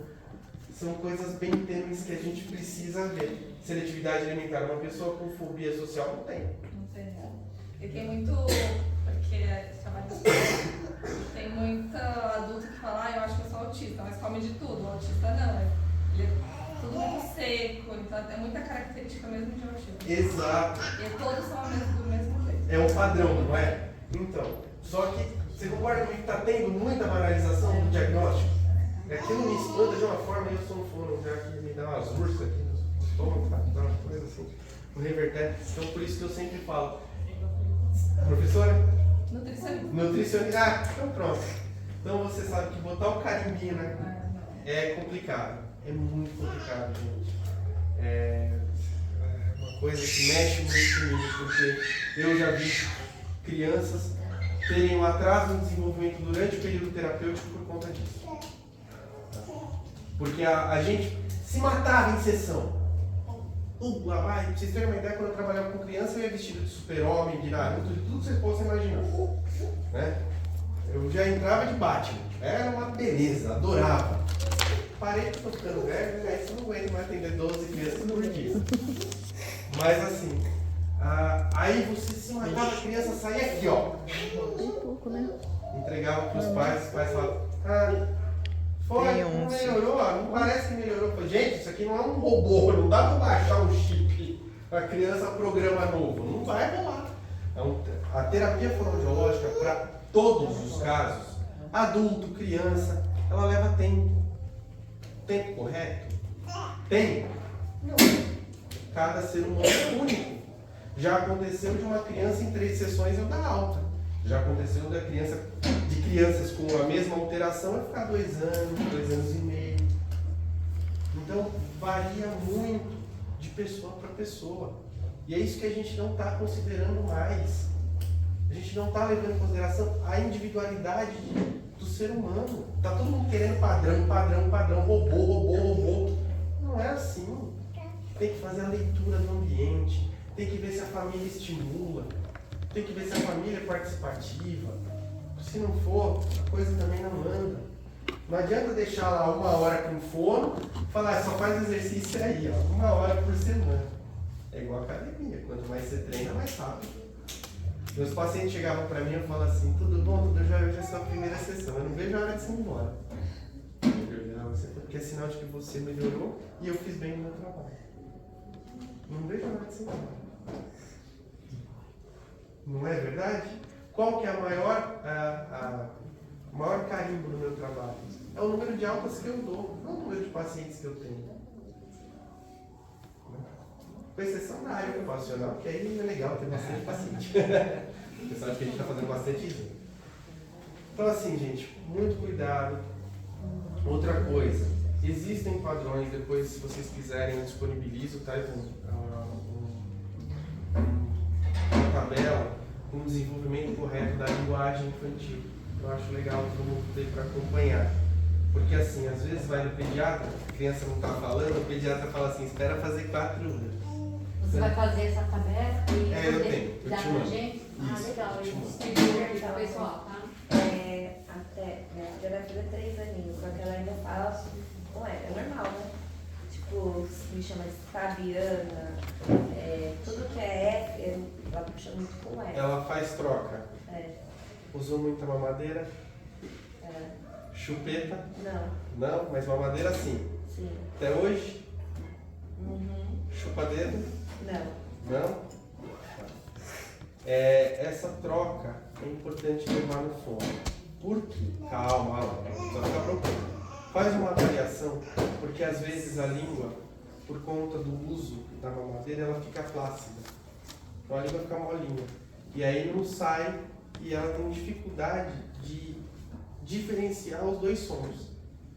São coisas bem tênues que a gente precisa ver. Seletividade alimentar, uma pessoa com fobia social não tem. Não tem, né? E tem muito, porque tem muito adulto que fala, eu acho que eu sou autista, mas come de tudo. O autista não, ele é tudo muito seco, então é muita característica mesmo de autismo. Exato. E todos são do mesmo jeito. É um padrão, não é? Então, só que você concorda comigo que está tendo muita banalização do diagnóstico? Aquilo me espanta de uma forma, eu sou um fono já que me dá umas ursas aqui no estômago, tá? Dá uma coisa assim, um reverter. Então por isso que eu sempre falo. Professora? Nutricionista. Ah, então pronto. Então você sabe que botar o carimbinho, né? É complicado. É muito complicado, gente. É uma coisa que mexe muito comigo, porque eu já vi crianças terem um atraso no desenvolvimento durante o período terapêutico por conta disso. Porque a gente se matava em sessão. Lá vai, pra vocês terem uma ideia, quando eu trabalhava com criança, eu ia vestido de super-homem, de Naruto, de tudo que vocês possam imaginar. Né? Eu já entrava de Batman. Era uma beleza, adorava. Parei que tô ficando velho, aí você não aguenta mais atender 12 crianças por dia. Mas assim, aí você se matava, a criança saía aqui, ó. Entregava pros pais, os pais falavam, foi, não melhorou, não parece que melhorou. Gente, isso aqui não é um robô, não dá para baixar um chip para criança programa novo, não vai rolar. Então, a terapia fonoaudiológica, para todos os casos, adulto, criança, ela leva tempo. Tempo correto? Tempo? Não. Cada ser humano é único. Já aconteceu de uma criança em 3 sessões eu dar alta. Já aconteceu de crianças com a mesma alteração eu ficar 2 anos, 2 anos e meio. Então varia muito de pessoa para pessoa. E é isso que a gente não está considerando mais. A gente não está levando em consideração a individualidade do ser humano. Está todo mundo querendo padrão, robô. Não é assim. Tem que fazer a leitura do ambiente, tem que ver se a família estimula. Tem que ver se a família é participativa. Se não for, a coisa também não anda. Não adianta deixar lá 1 hora com fono e falar, só faz exercício aí, ó, 1 hora por semana. É igual a academia, quanto mais você treina, mais rápido. Meus pacientes chegavam para mim e falavam assim, tudo bom, tudo jóia, hoje é só a primeira sessão, eu não vejo a hora de você ir embora. Porque é sinal de que você melhorou e eu fiz bem o meu trabalho. Não vejo a hora de você ir embora. Não é verdade? Qual que é o maior carimbo do meu trabalho? É o número de altas que eu dou, não o número de pacientes que eu tenho. Com exceção da área ocupacional, que aí é legal ter bastante paciente. Você sabe que a gente está fazendo bastante exame. Então assim, gente, muito cuidado. Outra coisa, existem padrões, depois se vocês quiserem eu disponibilizo, tá? Uma tabela com o desenvolvimento correto da linguagem infantil. Eu acho legal todo mundo ter para acompanhar. Porque assim, às vezes vai no pediatra, a criança não está falando, o pediatra fala assim, espera fazer 4 anos. Você vai fazer essa tabela e eu tenho, eu dar te pra mando. gente? Ah, Isso, legal. eu te Eu mando. distribuir aqui pro pessoal, tá? Até, minha filha vai fazer 3 aninhos, só que ela ainda fala com ela, é normal, né? Tipo, me chama de Fabiana, tudo que é F, ela puxa muito com F. Ela faz troca. É, Usou muita mamadeira? Chupeta? Não, mas mamadeira sim. sim. Até hoje? Uhum. Chupadeira? Não. Não? Essa troca é importante levar no fono. Por quê? Calma, não precisa ficar preocupado. Faz uma avaliação, porque às vezes a língua, por conta do uso da mamadeira, ela fica flácida. Então a língua fica molinha. E aí não sai e ela tem dificuldade de diferenciar os dois sons.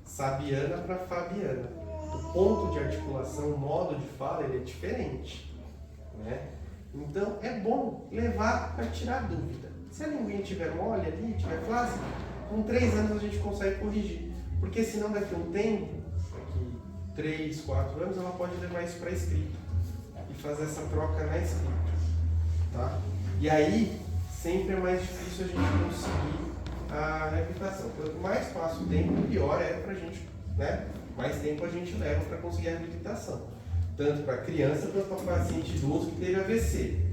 Sabiana para Fabiana. O ponto de articulação, o modo de fala, ele é diferente, né? Então é bom levar para tirar dúvida. Se a linguinha estiver mole ali, estiver flácida, com 3 anos a gente consegue corrigir. Porque senão daqui a um tempo, daqui 3, 4 anos, ela pode levar isso para a escrita e fazer essa troca na escrita, tá? E aí sempre é mais difícil a gente conseguir a reabilitação. Quanto mais passa o tempo, pior é para a gente, né? Mais tempo a gente leva para conseguir a reabilitação. Tanto para criança quanto para paciente idoso que teve AVC.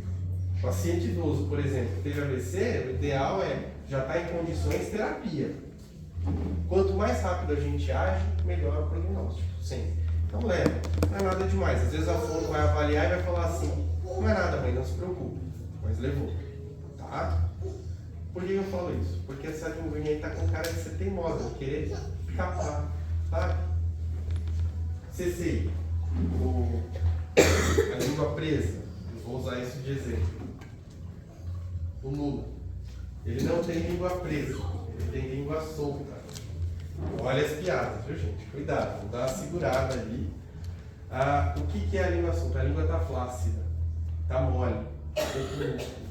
Paciente idoso, por exemplo, que teve AVC, o ideal é já estar em condições de terapia. Quanto mais rápido a gente age, melhor o prognóstico, sempre. Então leva, não é nada demais. Às vezes a fono vai avaliar e vai falar assim, não é nada, mãe, não se preocupe, mas levou, tá? Por que eu falo isso? Porque essa linguinha aí tá com cara de ser teimosa, de querer escapar, sabe? CCI, a língua presa, vou usar isso de exemplo. O Lula, ele não tem língua presa, ele tem língua solta. Olha as piadas, viu gente? Cuidado, vou dar uma segurada ali. O que é a língua solta? A língua está flácida, está mole, pouco músculo.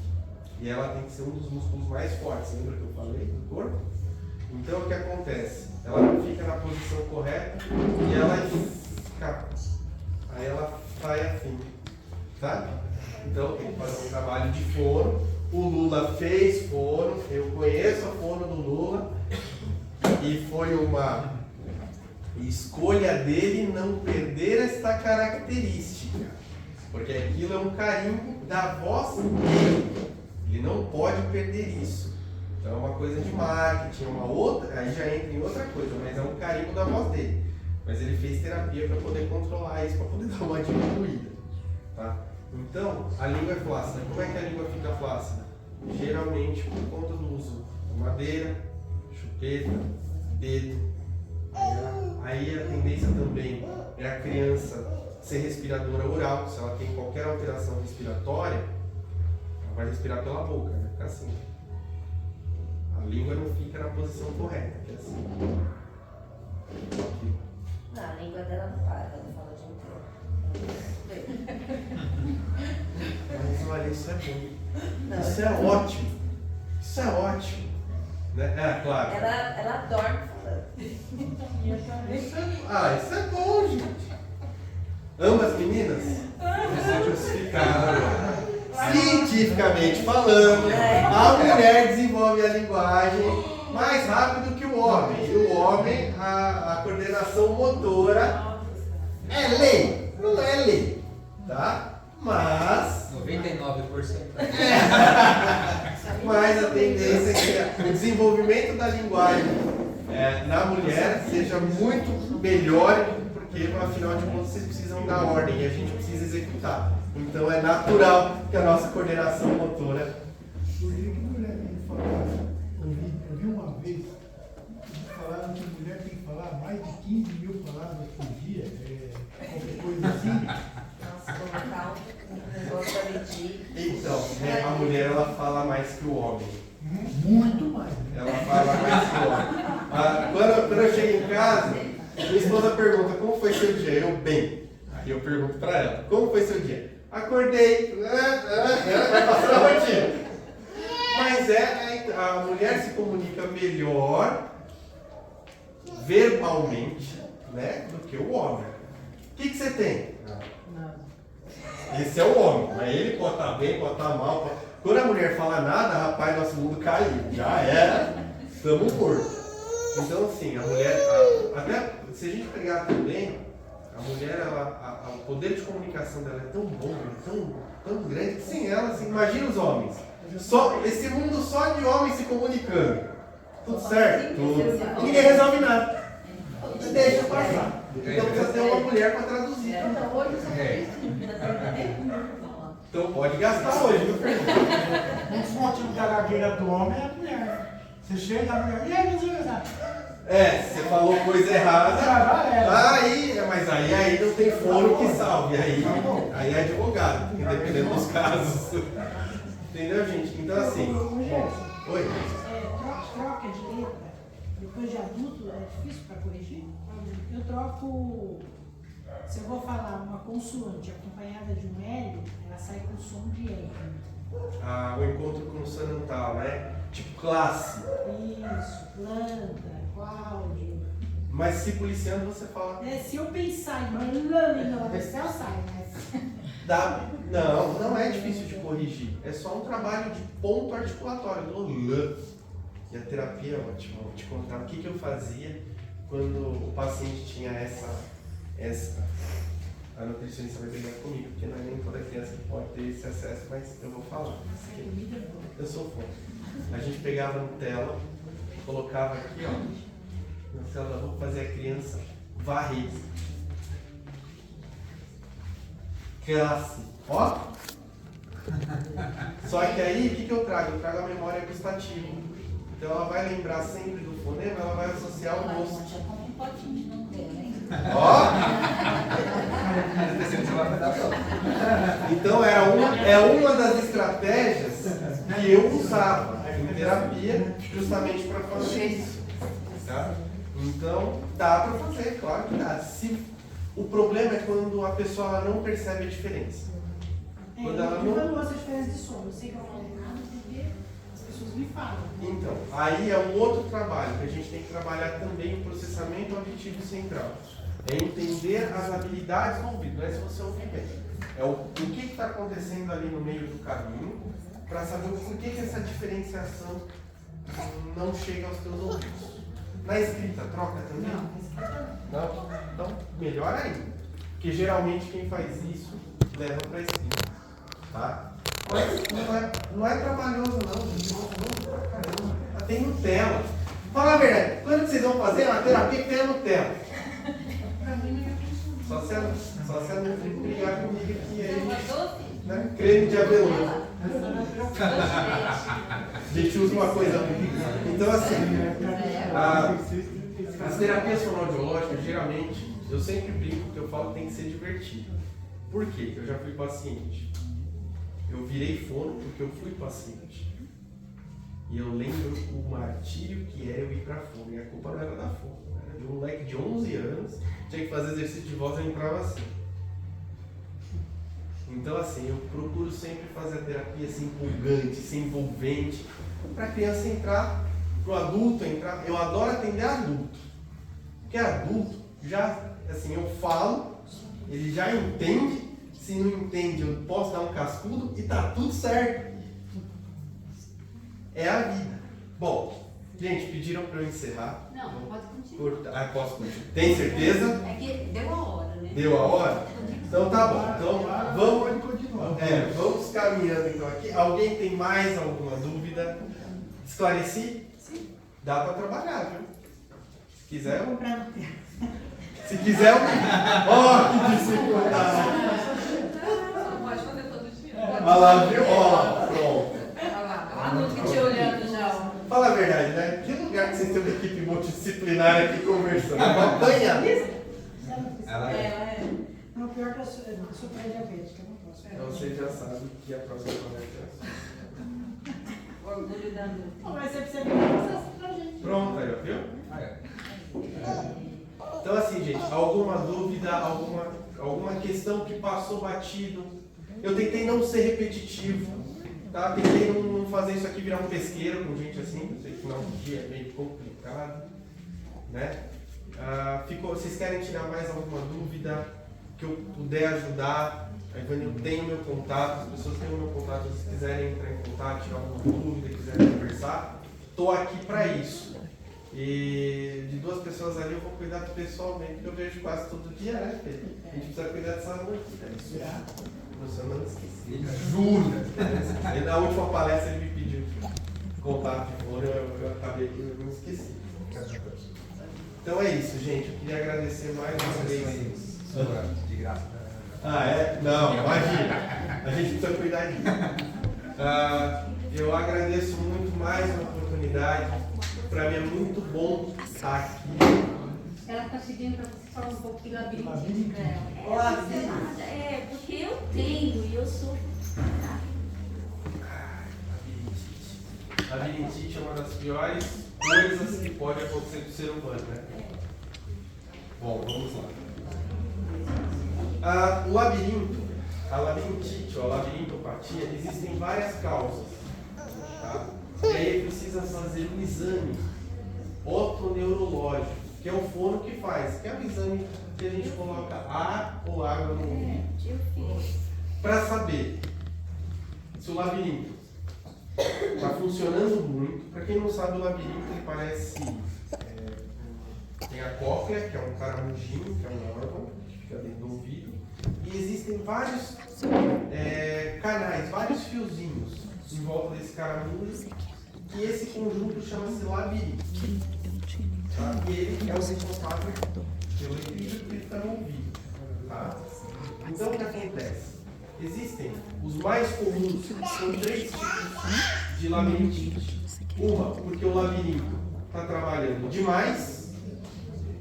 E ela tem que ser um dos músculos mais fortes, lembra que eu falei do corpo? Então o que acontece? Ela não fica na posição correta e ela escapa. Aí ela sai assim, tá? Então tem que fazer um trabalho de fono. O Lula fez fono, eu conheço a fono do Lula e foi uma escolha dele não perder esta característica, porque aquilo é um carimbo da voz dele, ele não pode perder isso. Então é uma coisa de marketing, uma outra, aí já entra em outra coisa, mas é um carimbo da voz dele. Mas ele fez terapia para poder controlar isso, para poder dar uma diminuída, tá? Então, a língua é flácida. Como é que a língua fica flácida? Geralmente por conta do uso de madeira, chupeta, dedo. Aí a tendência também é a criança ser respiradora oral. Se ela tem qualquer alteração respiratória, ela vai respirar pela boca, vai ficar assim. A língua não fica na posição correta, que é assim. Aqui. Não, a língua dela não para, ela fala o dia inteiro. Mas olha, isso é bom. Não, Isso é ótimo. Isso é ótimo. Né? Claro. Ela dorme falando. Isso é bom, gente. Ambas meninas? Você justificar agora. Cientificamente falando, a mulher desenvolve a linguagem mais rápido que o homem. E o homem, a coordenação motora é lei, não é lei, tá? Mas 99%. Mas a tendência é que o desenvolvimento da linguagem na mulher seja muito melhor, porque afinal de contas vocês precisam dar ordem e a gente precisa executar. Então é natural que a nossa coordenação motora. Por que mulher tem que falar? Eu vi uma vez falaram que mulher tem que falar mais de 15 mil palavras por dia, qualquer coisa assim. Nossa, colocar mais que o homem. Muito mais. Ela fala mais que o homem. Quando eu chego em casa, minha esposa pergunta, como foi seu dia? Eu, bem. Aí eu pergunto pra ela, como foi seu dia? Acordei. Vai passando a rotina. Mas a mulher se comunica melhor verbalmente, né, do que o homem. O que você tem? Esse é o homem, mas ele pode estar bem, pode estar mal. Quando a mulher fala nada, rapaz, nosso mundo caiu. Já era, estamos mortos. Então, assim, a mulher, até se a gente pegar também, a mulher, o poder de comunicação dela é tão bom, tão grande, que sem ela, assim, imagina os homens. Esse mundo só de homens se comunicando. Tudo certo? Tudo. E ninguém resolve nada. Deixa passar. Então precisa ter uma mulher para traduzir. Então hoje você não Então pode gastar hoje, viu, Fernando? Um dos motivos da gagueira do homem é a mulher. Você chega, a mulher, e aí, meu Deus, Você falou coisa errada. Mas aí não tem foro que salve. Aí é advogado, dependendo dos casos. Entendeu, gente? Então assim. Oi. Troca de letra, depois de adulto, é difícil para corrigir? Eu troco, se eu vou falar uma consoante acompanhada de um L, ela sai com som de L. O encontro consonantal, né? Tipo classe. Isso, planta, Cláudio. Mas se policiando você fala. Se eu pensar em não, céu sai, mas... Não é difícil de corrigir. É só um trabalho de ponto articulatório. E a terapia é ótima. Vou te contar o que eu fazia quando o paciente tinha essa. A nutricionista vai brigar comigo, porque não é nem toda criança que pode ter esse acesso, mas eu vou falar. Eu sou fã. A gente pegava Nutella, colocava aqui, ó. Nutella, vou fazer a criança varrer. Classe. Ó. Só que aí, o que eu trago? Eu trago a memória gustativa. Então ela vai lembrar sempre do fonema, ela vai associar o gosto. um potinho de Nutella, hein? Ó! Então é uma das estratégias que eu usava em terapia justamente para fazer isso. Tá? Então dá para fazer, claro que dá. O problema é quando a pessoa ela não percebe a diferença. Quando ela Eu não... não gosto de diferença de som, eu sei que eu falo errado porque as pessoas me falam. Então, aí é um outro trabalho que a gente tem que trabalhar também o processamento auditivo central. É entender as habilidades do ouvido, não é se você ouvir bem. É o que está acontecendo ali no meio do caminho, para saber o porquê que essa diferenciação não chega aos teus ouvidos. Na escrita, troca também? Não, na escrita não. Não? Então, melhor ainda. Porque geralmente quem faz isso leva para a escrita. Tá? Mas não é trabalhoso não, gente. Não. Tem Nutella. Fala a verdade, quando vocês vão fazer uma terapia, tem a Nutella. Só se a Nutri brigar comigo aqui aí. Né? Creme de avelã. A gente usa uma coisa. Então assim, as terapias fonoaudiológicas, geralmente, eu sempre brinco que eu falo que tem que ser divertido. Por quê? Eu já fui paciente. Eu virei fono porque eu fui paciente. E eu lembro o martírio que era eu ir pra fono. E a culpa não era da fono. Era de um moleque de 11 anos, tinha que fazer exercício de voz e eu entrava assim. Então assim, eu procuro sempre fazer a terapia assim, empolgante, assim, envolvente, para a criança entrar, para o adulto entrar. Eu adoro atender adulto. Porque adulto, já, assim, eu falo, ele já entende. Se não entende, eu posso dar um cascudo e tá tudo certo. É a vida. Bom, gente, pediram para eu encerrar. Não, pode continuar. Posso continuar? Tem certeza? É que deu a hora, né? Deu a hora? Então tá bom. Então Pode continuar. vamos caminhando então aqui. Alguém tem mais alguma dúvida? Esclareci? Sim. Dá para trabalhar, viu? Se quiser, Vou comprar no terra. se quiser, que dificuldade. Só pode fazer todo dia. Olha lá, viu? Ó, pronto. Olha lá, a adulto que te olhando já. Ó. Fala a verdade, né? Que lugar que vocês têm uma equipe multidisciplinar aqui conversando? Apanha. Ela é. Não, pior que eu sou pré-diabética, eu não posso. Então você já sabe que a próxima conversa é essa. orgulho da Dutra. Mas você precisa passar pra gente. Pronto, aí, ó, viu? Então assim, gente, alguma dúvida, alguma questão que passou batido? Eu tentei não ser repetitivo, tá? Tentei não fazer isso aqui virar um pesqueiro com gente assim, eu sei que final do dia é meio complicado, né? Vocês querem tirar mais alguma dúvida que eu puder ajudar? A Ivani, eu tenho meu contato, as pessoas têm o meu contato, se quiserem entrar em contato, tirar alguma dúvida, quiserem conversar, estou aqui para isso. E de 2 pessoas ali eu vou cuidar pessoalmente, porque eu vejo quase todo dia, né, Pedro? A gente precisa cuidar dessa noite, né? Isso é. Você não esqueci, juro! E na última palestra ele me pediu contato de fora, eu acabei que eu não esqueci. Então é isso, gente. Eu queria agradecer mais uma vez. De graça. É? Não, imagina. A gente precisa cuidar disso. Eu agradeço muito mais uma oportunidade. Para mim é muito bom estar aqui. Ela está pedindo para você falar um pouco de labirintite para ela. Porque eu tenho e eu sou. Labirintite é uma das piores coisas que pode acontecer com o ser humano, né? Bom, vamos lá. O labirinto, a labirintite ou a labirintopatia, existem várias causas. Tá? E aí precisa fazer um exame otoneurológico, que é o fono que faz, que é o exame que a gente coloca ar ou água no ouvido, para saber se o labirinto está funcionando muito. Para quem não sabe, o labirinto ele parece tem a cóclea, que é um caramujinho, que é um órgão que fica dentro do ouvido, e existem vários canais, vários fiozinhos em volta desse caramujo, e esse conjunto chama-se labirinto. Tá? E ele é o responsável pelo equilíbrio que fica no ouvido. Tá? Então o que acontece? Existem os mais comuns, são 3 tipos de labirintite. Uma, porque o labirinto está trabalhando demais.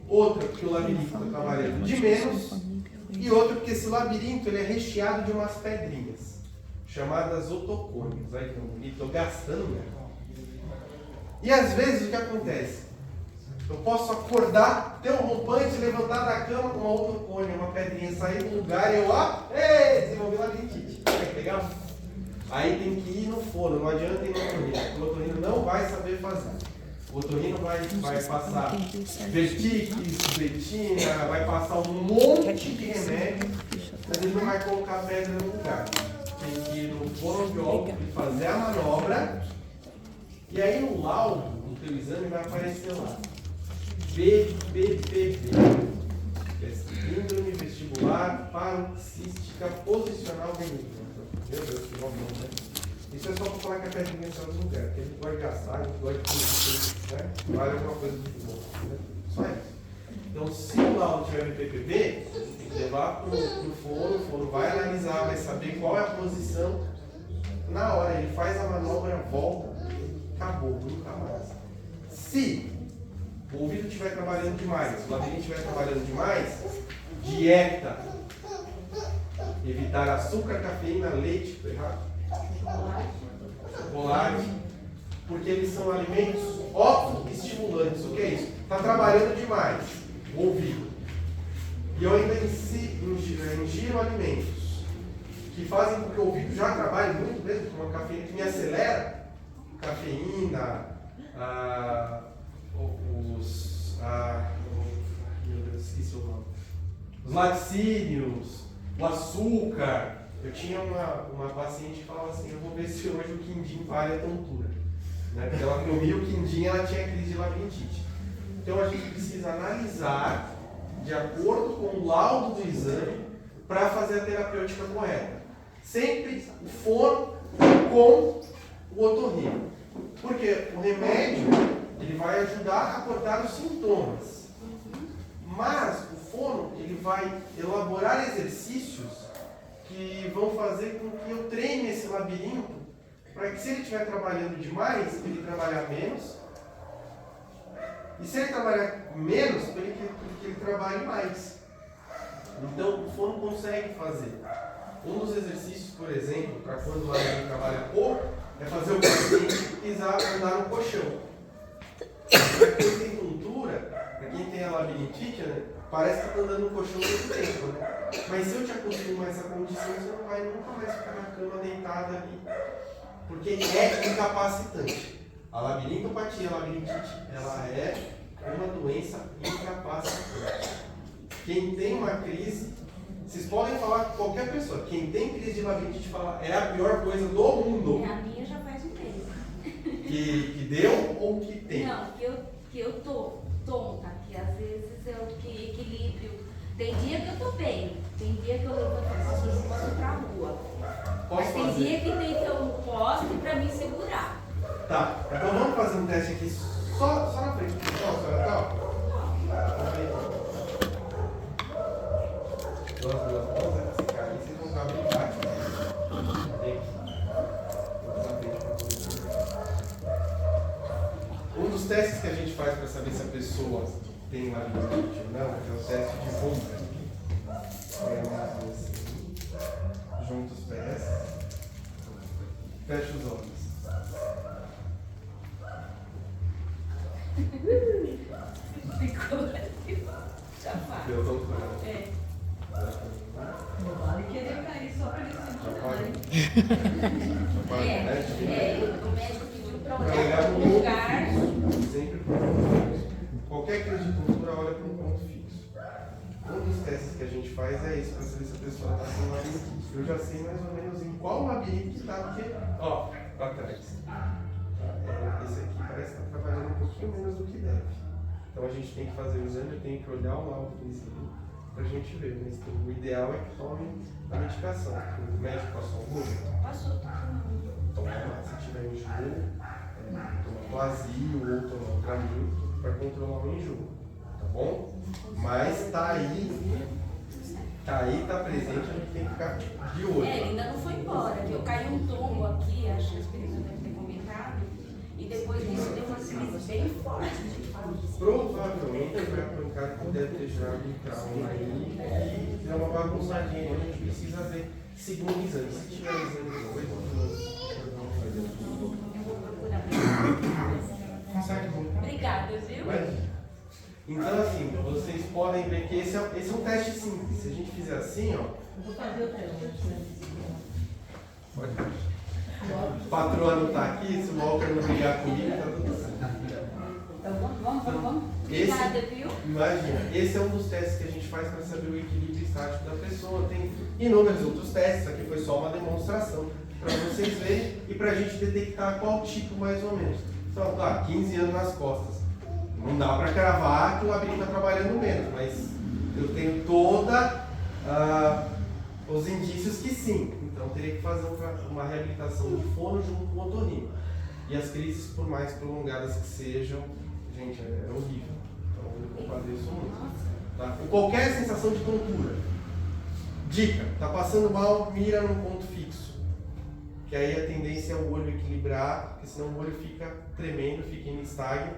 Outra, porque o labirinto está trabalhando de menos. E outra, porque esse labirinto ele é recheado de umas pedrinhas, chamadas otocônios. Olha que bonito, estou gastando, né? E às vezes o que acontece? Eu posso acordar, ter um rompante, levantar da cama com uma otocônia, uma pedrinha, sair do lugar e eu, desenvolvi labirintite. Legal? Aí tem que ir no fono, não adianta ir no otorrino, porque o otorrino não vai saber fazer. O otorrino vai passar vertiques, betina, vai passar um monte de remédio, mas ele não vai colocar a pedra no lugar. Tem que ir no fonoaudiólogo e fazer a manobra, e aí no laudo, no teu exame, vai aparecer lá. BPPV, Síndrome Vestibular Paroxística Posicional Benigna. Meu Deus, que nome, né? Isso é só para falar que a pedrinha está no lugar, porque a gente gosta de gastar, a gente gosta de comer, né? Vale alguma coisa muito boa, né? Só isso. Então, se o laudo tiver BPPV, tem que levar para o fono vai analisar, vai saber qual é a posição. Na hora, ele faz a manobra, volta, acabou, nunca mais. Se o ouvido estiver trabalhando demais, o labirinto estiver trabalhando demais, dieta. Evitar açúcar, cafeína, leite, errado? Chocolate. Porque eles são alimentos autoestimulantes. O que é isso? Está trabalhando demais o ouvido. E eu ainda ingiro alimentos que fazem com que o ouvido já trabalhe muito mesmo, com uma cafeína que me acelera. Cafeína, meu Deus, esqueci o nome. Os laticínios, o açúcar. Eu tinha uma paciente que falava assim, eu vou ver se hoje o quindim vale a tontura. Né? Porque ela comia o quindim e ela tinha crise de labirintite. Então a gente precisa analisar de acordo com o laudo do exame para fazer a terapêutica correta. Sempre o fono com o otorrino. Porque o remédio ele vai ajudar a cortar os sintomas. Mas o fono ele vai elaborar exercícios que vão fazer com que eu treine esse labirinto para que se ele estiver trabalhando demais, ele trabalhar menos. E se ele trabalhar menos, para que ele trabalhe mais. Então o fono consegue fazer. Um dos exercícios, por exemplo, para quando o labirinto trabalha pouco, é fazer o paciente pisar, andar no colchão. Para quem tem tontura, para quem tem a labirintite, né, parece que está andando no colchão todo tempo, né? Mas se eu te acostumar a essa condição, você não vai nunca mais ficar na cama deitada ali, porque é incapacitante. A labirintopatia, a labirintite, ela é uma doença incapacitante. Quem tem uma crise, vocês podem falar com qualquer pessoa, quem tem crise de labirintite fala, é a pior coisa do mundo. A minha já faz um tempo. Que deu ou que tem? Não, que eu tô tonta, que às vezes que equilíbrio. Tem dia que eu tô bem, tem dia que eu levanto e posso pra rua. Posso Mas tem fazer? dia que tem que eu posto pra me segurar. Tá, então vamos fazer um teste aqui só na frente. Ó, senhora, tá? Duas mãos, né? Se cair, vocês vão ficar bem baixo. Tem aqui. Um dos testes que a gente faz para saber se a pessoa tem labirintite ou não é o teste de Rumba. Põe a mão assim, junta os pés, fecha os olhos. Ficou já faz. Eu tô com É. Não vale querer cair só pra ele Já sentir pode? nada, hein? Já pode, né? O médico pediu pra Pra olhar olhar para pro um lugar. sempre para um ponto fixo. Qualquer crise de tontura olha para um ponto fixo. Um dos testes que a gente faz é isso, para saber se a pessoa está com labirintite. Eu já sei mais ou menos em qual labirinto está, porque, ó, para trás. Esse aqui parece que está trabalhando um pouquinho menos do que deve. Então a gente tem que fazer o exame, eu tenho que olhar o laudo desse ali para a gente ver. Mas o ideal é que tome a medicação. O médico passou algum? Passou. Toma, se tiver enjoo, toma Plasio ou toma Tramil para controlar o enjoo, tá bom? Mas tá aí, tá presente, a gente tem que ficar de olho. Ele ainda não foi embora, que eu caí um tombo aqui, acho que a experiência deve ter comentado, e depois disso deu uma crise bem forte. Provavelmente vai aplicar que deve ter gerado um trauma aí e deu uma bagunçadinha, a gente precisa ver segundo o exame. Se tiver exame depois, Obrigada, viu? então assim, vocês podem ver que esse é um teste simples. Se a gente fizer assim, ó. Eu vou fazer o teste. Pode. O patroa não tá aqui, se o Walter não brigar comigo, tá tudo certo. Então vamos. Obrigada, viu? Imagina, esse é um dos testes que a gente faz para saber o equilíbrio estático da pessoa. Tem inúmeros outros testes, aqui foi só uma demonstração para vocês verem e para a gente detectar qual tipo mais ou menos. Então, claro, 15 anos nas costas. Não dá para cravar que o labirinto está trabalhando menos, mas eu tenho toda os indícios que sim. Então teria que fazer uma reabilitação de fono junto com o otorrino. E as crises, por mais prolongadas que sejam, gente, é horrível. Então eu padeço muito. Tá? Com qualquer sensação de tontura. Dica, tá passando mal, mira num ponto fixo. Que aí a tendência é o olho equilibrar, porque senão o olho fica tremendo, fica instagno.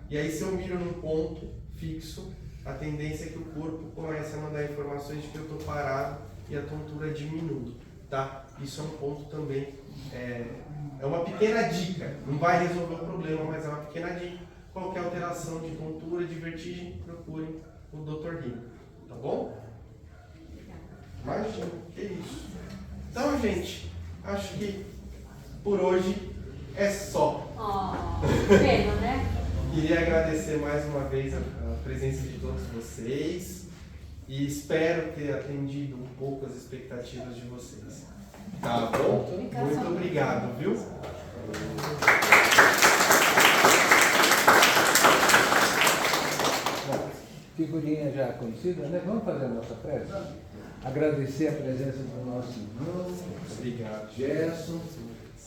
E aí se eu miro num ponto fixo, a tendência é que o corpo comece a mandar informações de que eu estou parado e a tontura diminui, tá? Isso é um ponto também, é uma pequena dica, não vai resolver o problema, mas é uma pequena dica. Qualquer alteração de tontura, de vertigem, procurem o Dr. Rino, tá bom? Imagina, que isso. Então, gente, acho que por hoje é só. Pena, né? Queria agradecer mais uma vez a presença de todos vocês e espero ter atendido um pouco as expectativas de vocês. Tá bom? Muito obrigado, viu? Figurinha já conhecida, né? Vamos fazer a nossa prece? Agradecer a presença do nosso irmão, Obrigado. Gerson,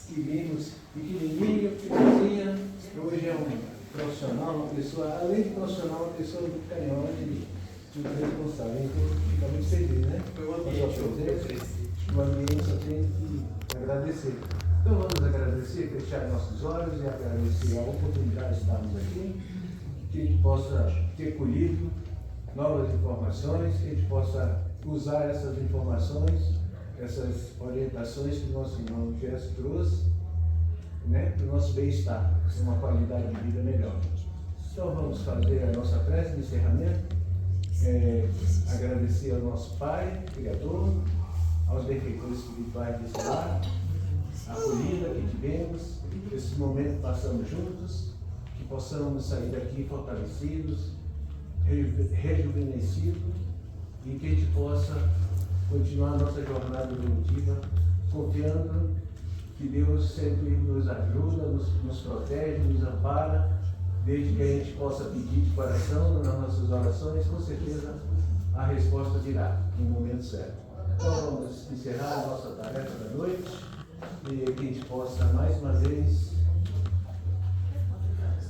que vimos pequenininho, pequenininha, hoje é um profissional, uma pessoa, além de profissional, uma pessoa muito carinhosa e muito responsável. Então, fica muito feliz, né? Foi o Com a sua ambiente presença. O ambiente só tem que agradecer. Então vamos agradecer, fechar nossos olhos e agradecer a oportunidade de estarmos aqui, que a gente possa ter colhido novas informações, que a gente possa usar essas informações, essas orientações que o nosso irmão Gerson trouxe né, para o nosso bem-estar, uma qualidade de vida melhor. Então vamos fazer a nossa prece de encerramento, agradecer ao nosso Pai, Criador, aos benfeitores espirituais desse lar, a acolhida que tivemos, esse momento que passamos juntos, que possamos sair daqui fortalecidos, rejuvenescidos, e que a gente possa continuar a nossa jornada evolutiva, confiando que Deus sempre nos ajuda, nos protege, nos ampara, desde que a gente possa pedir de coração nas nossas orações, com certeza a resposta virá no momento certo. Então vamos encerrar a nossa tarefa da noite e que a gente possa mais uma vez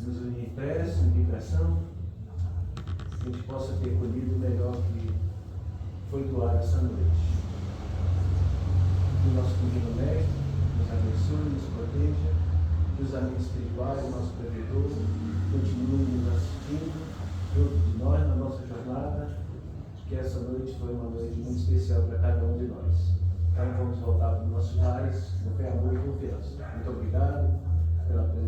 nos unir em prece, em vibração, que a gente possa ter colhido o melhor que foi doado essa noite. Que o nosso Divino Mestre nos abençoe, nos proteja, que os amigos espirituais, nosso provedor, continuem nos assistindo junto de nós na nossa jornada, que essa noite foi uma noite muito especial para cada um de nós. Então vamos voltar para os nossos lares com fé, amor e confiança. Muito obrigado pela presença.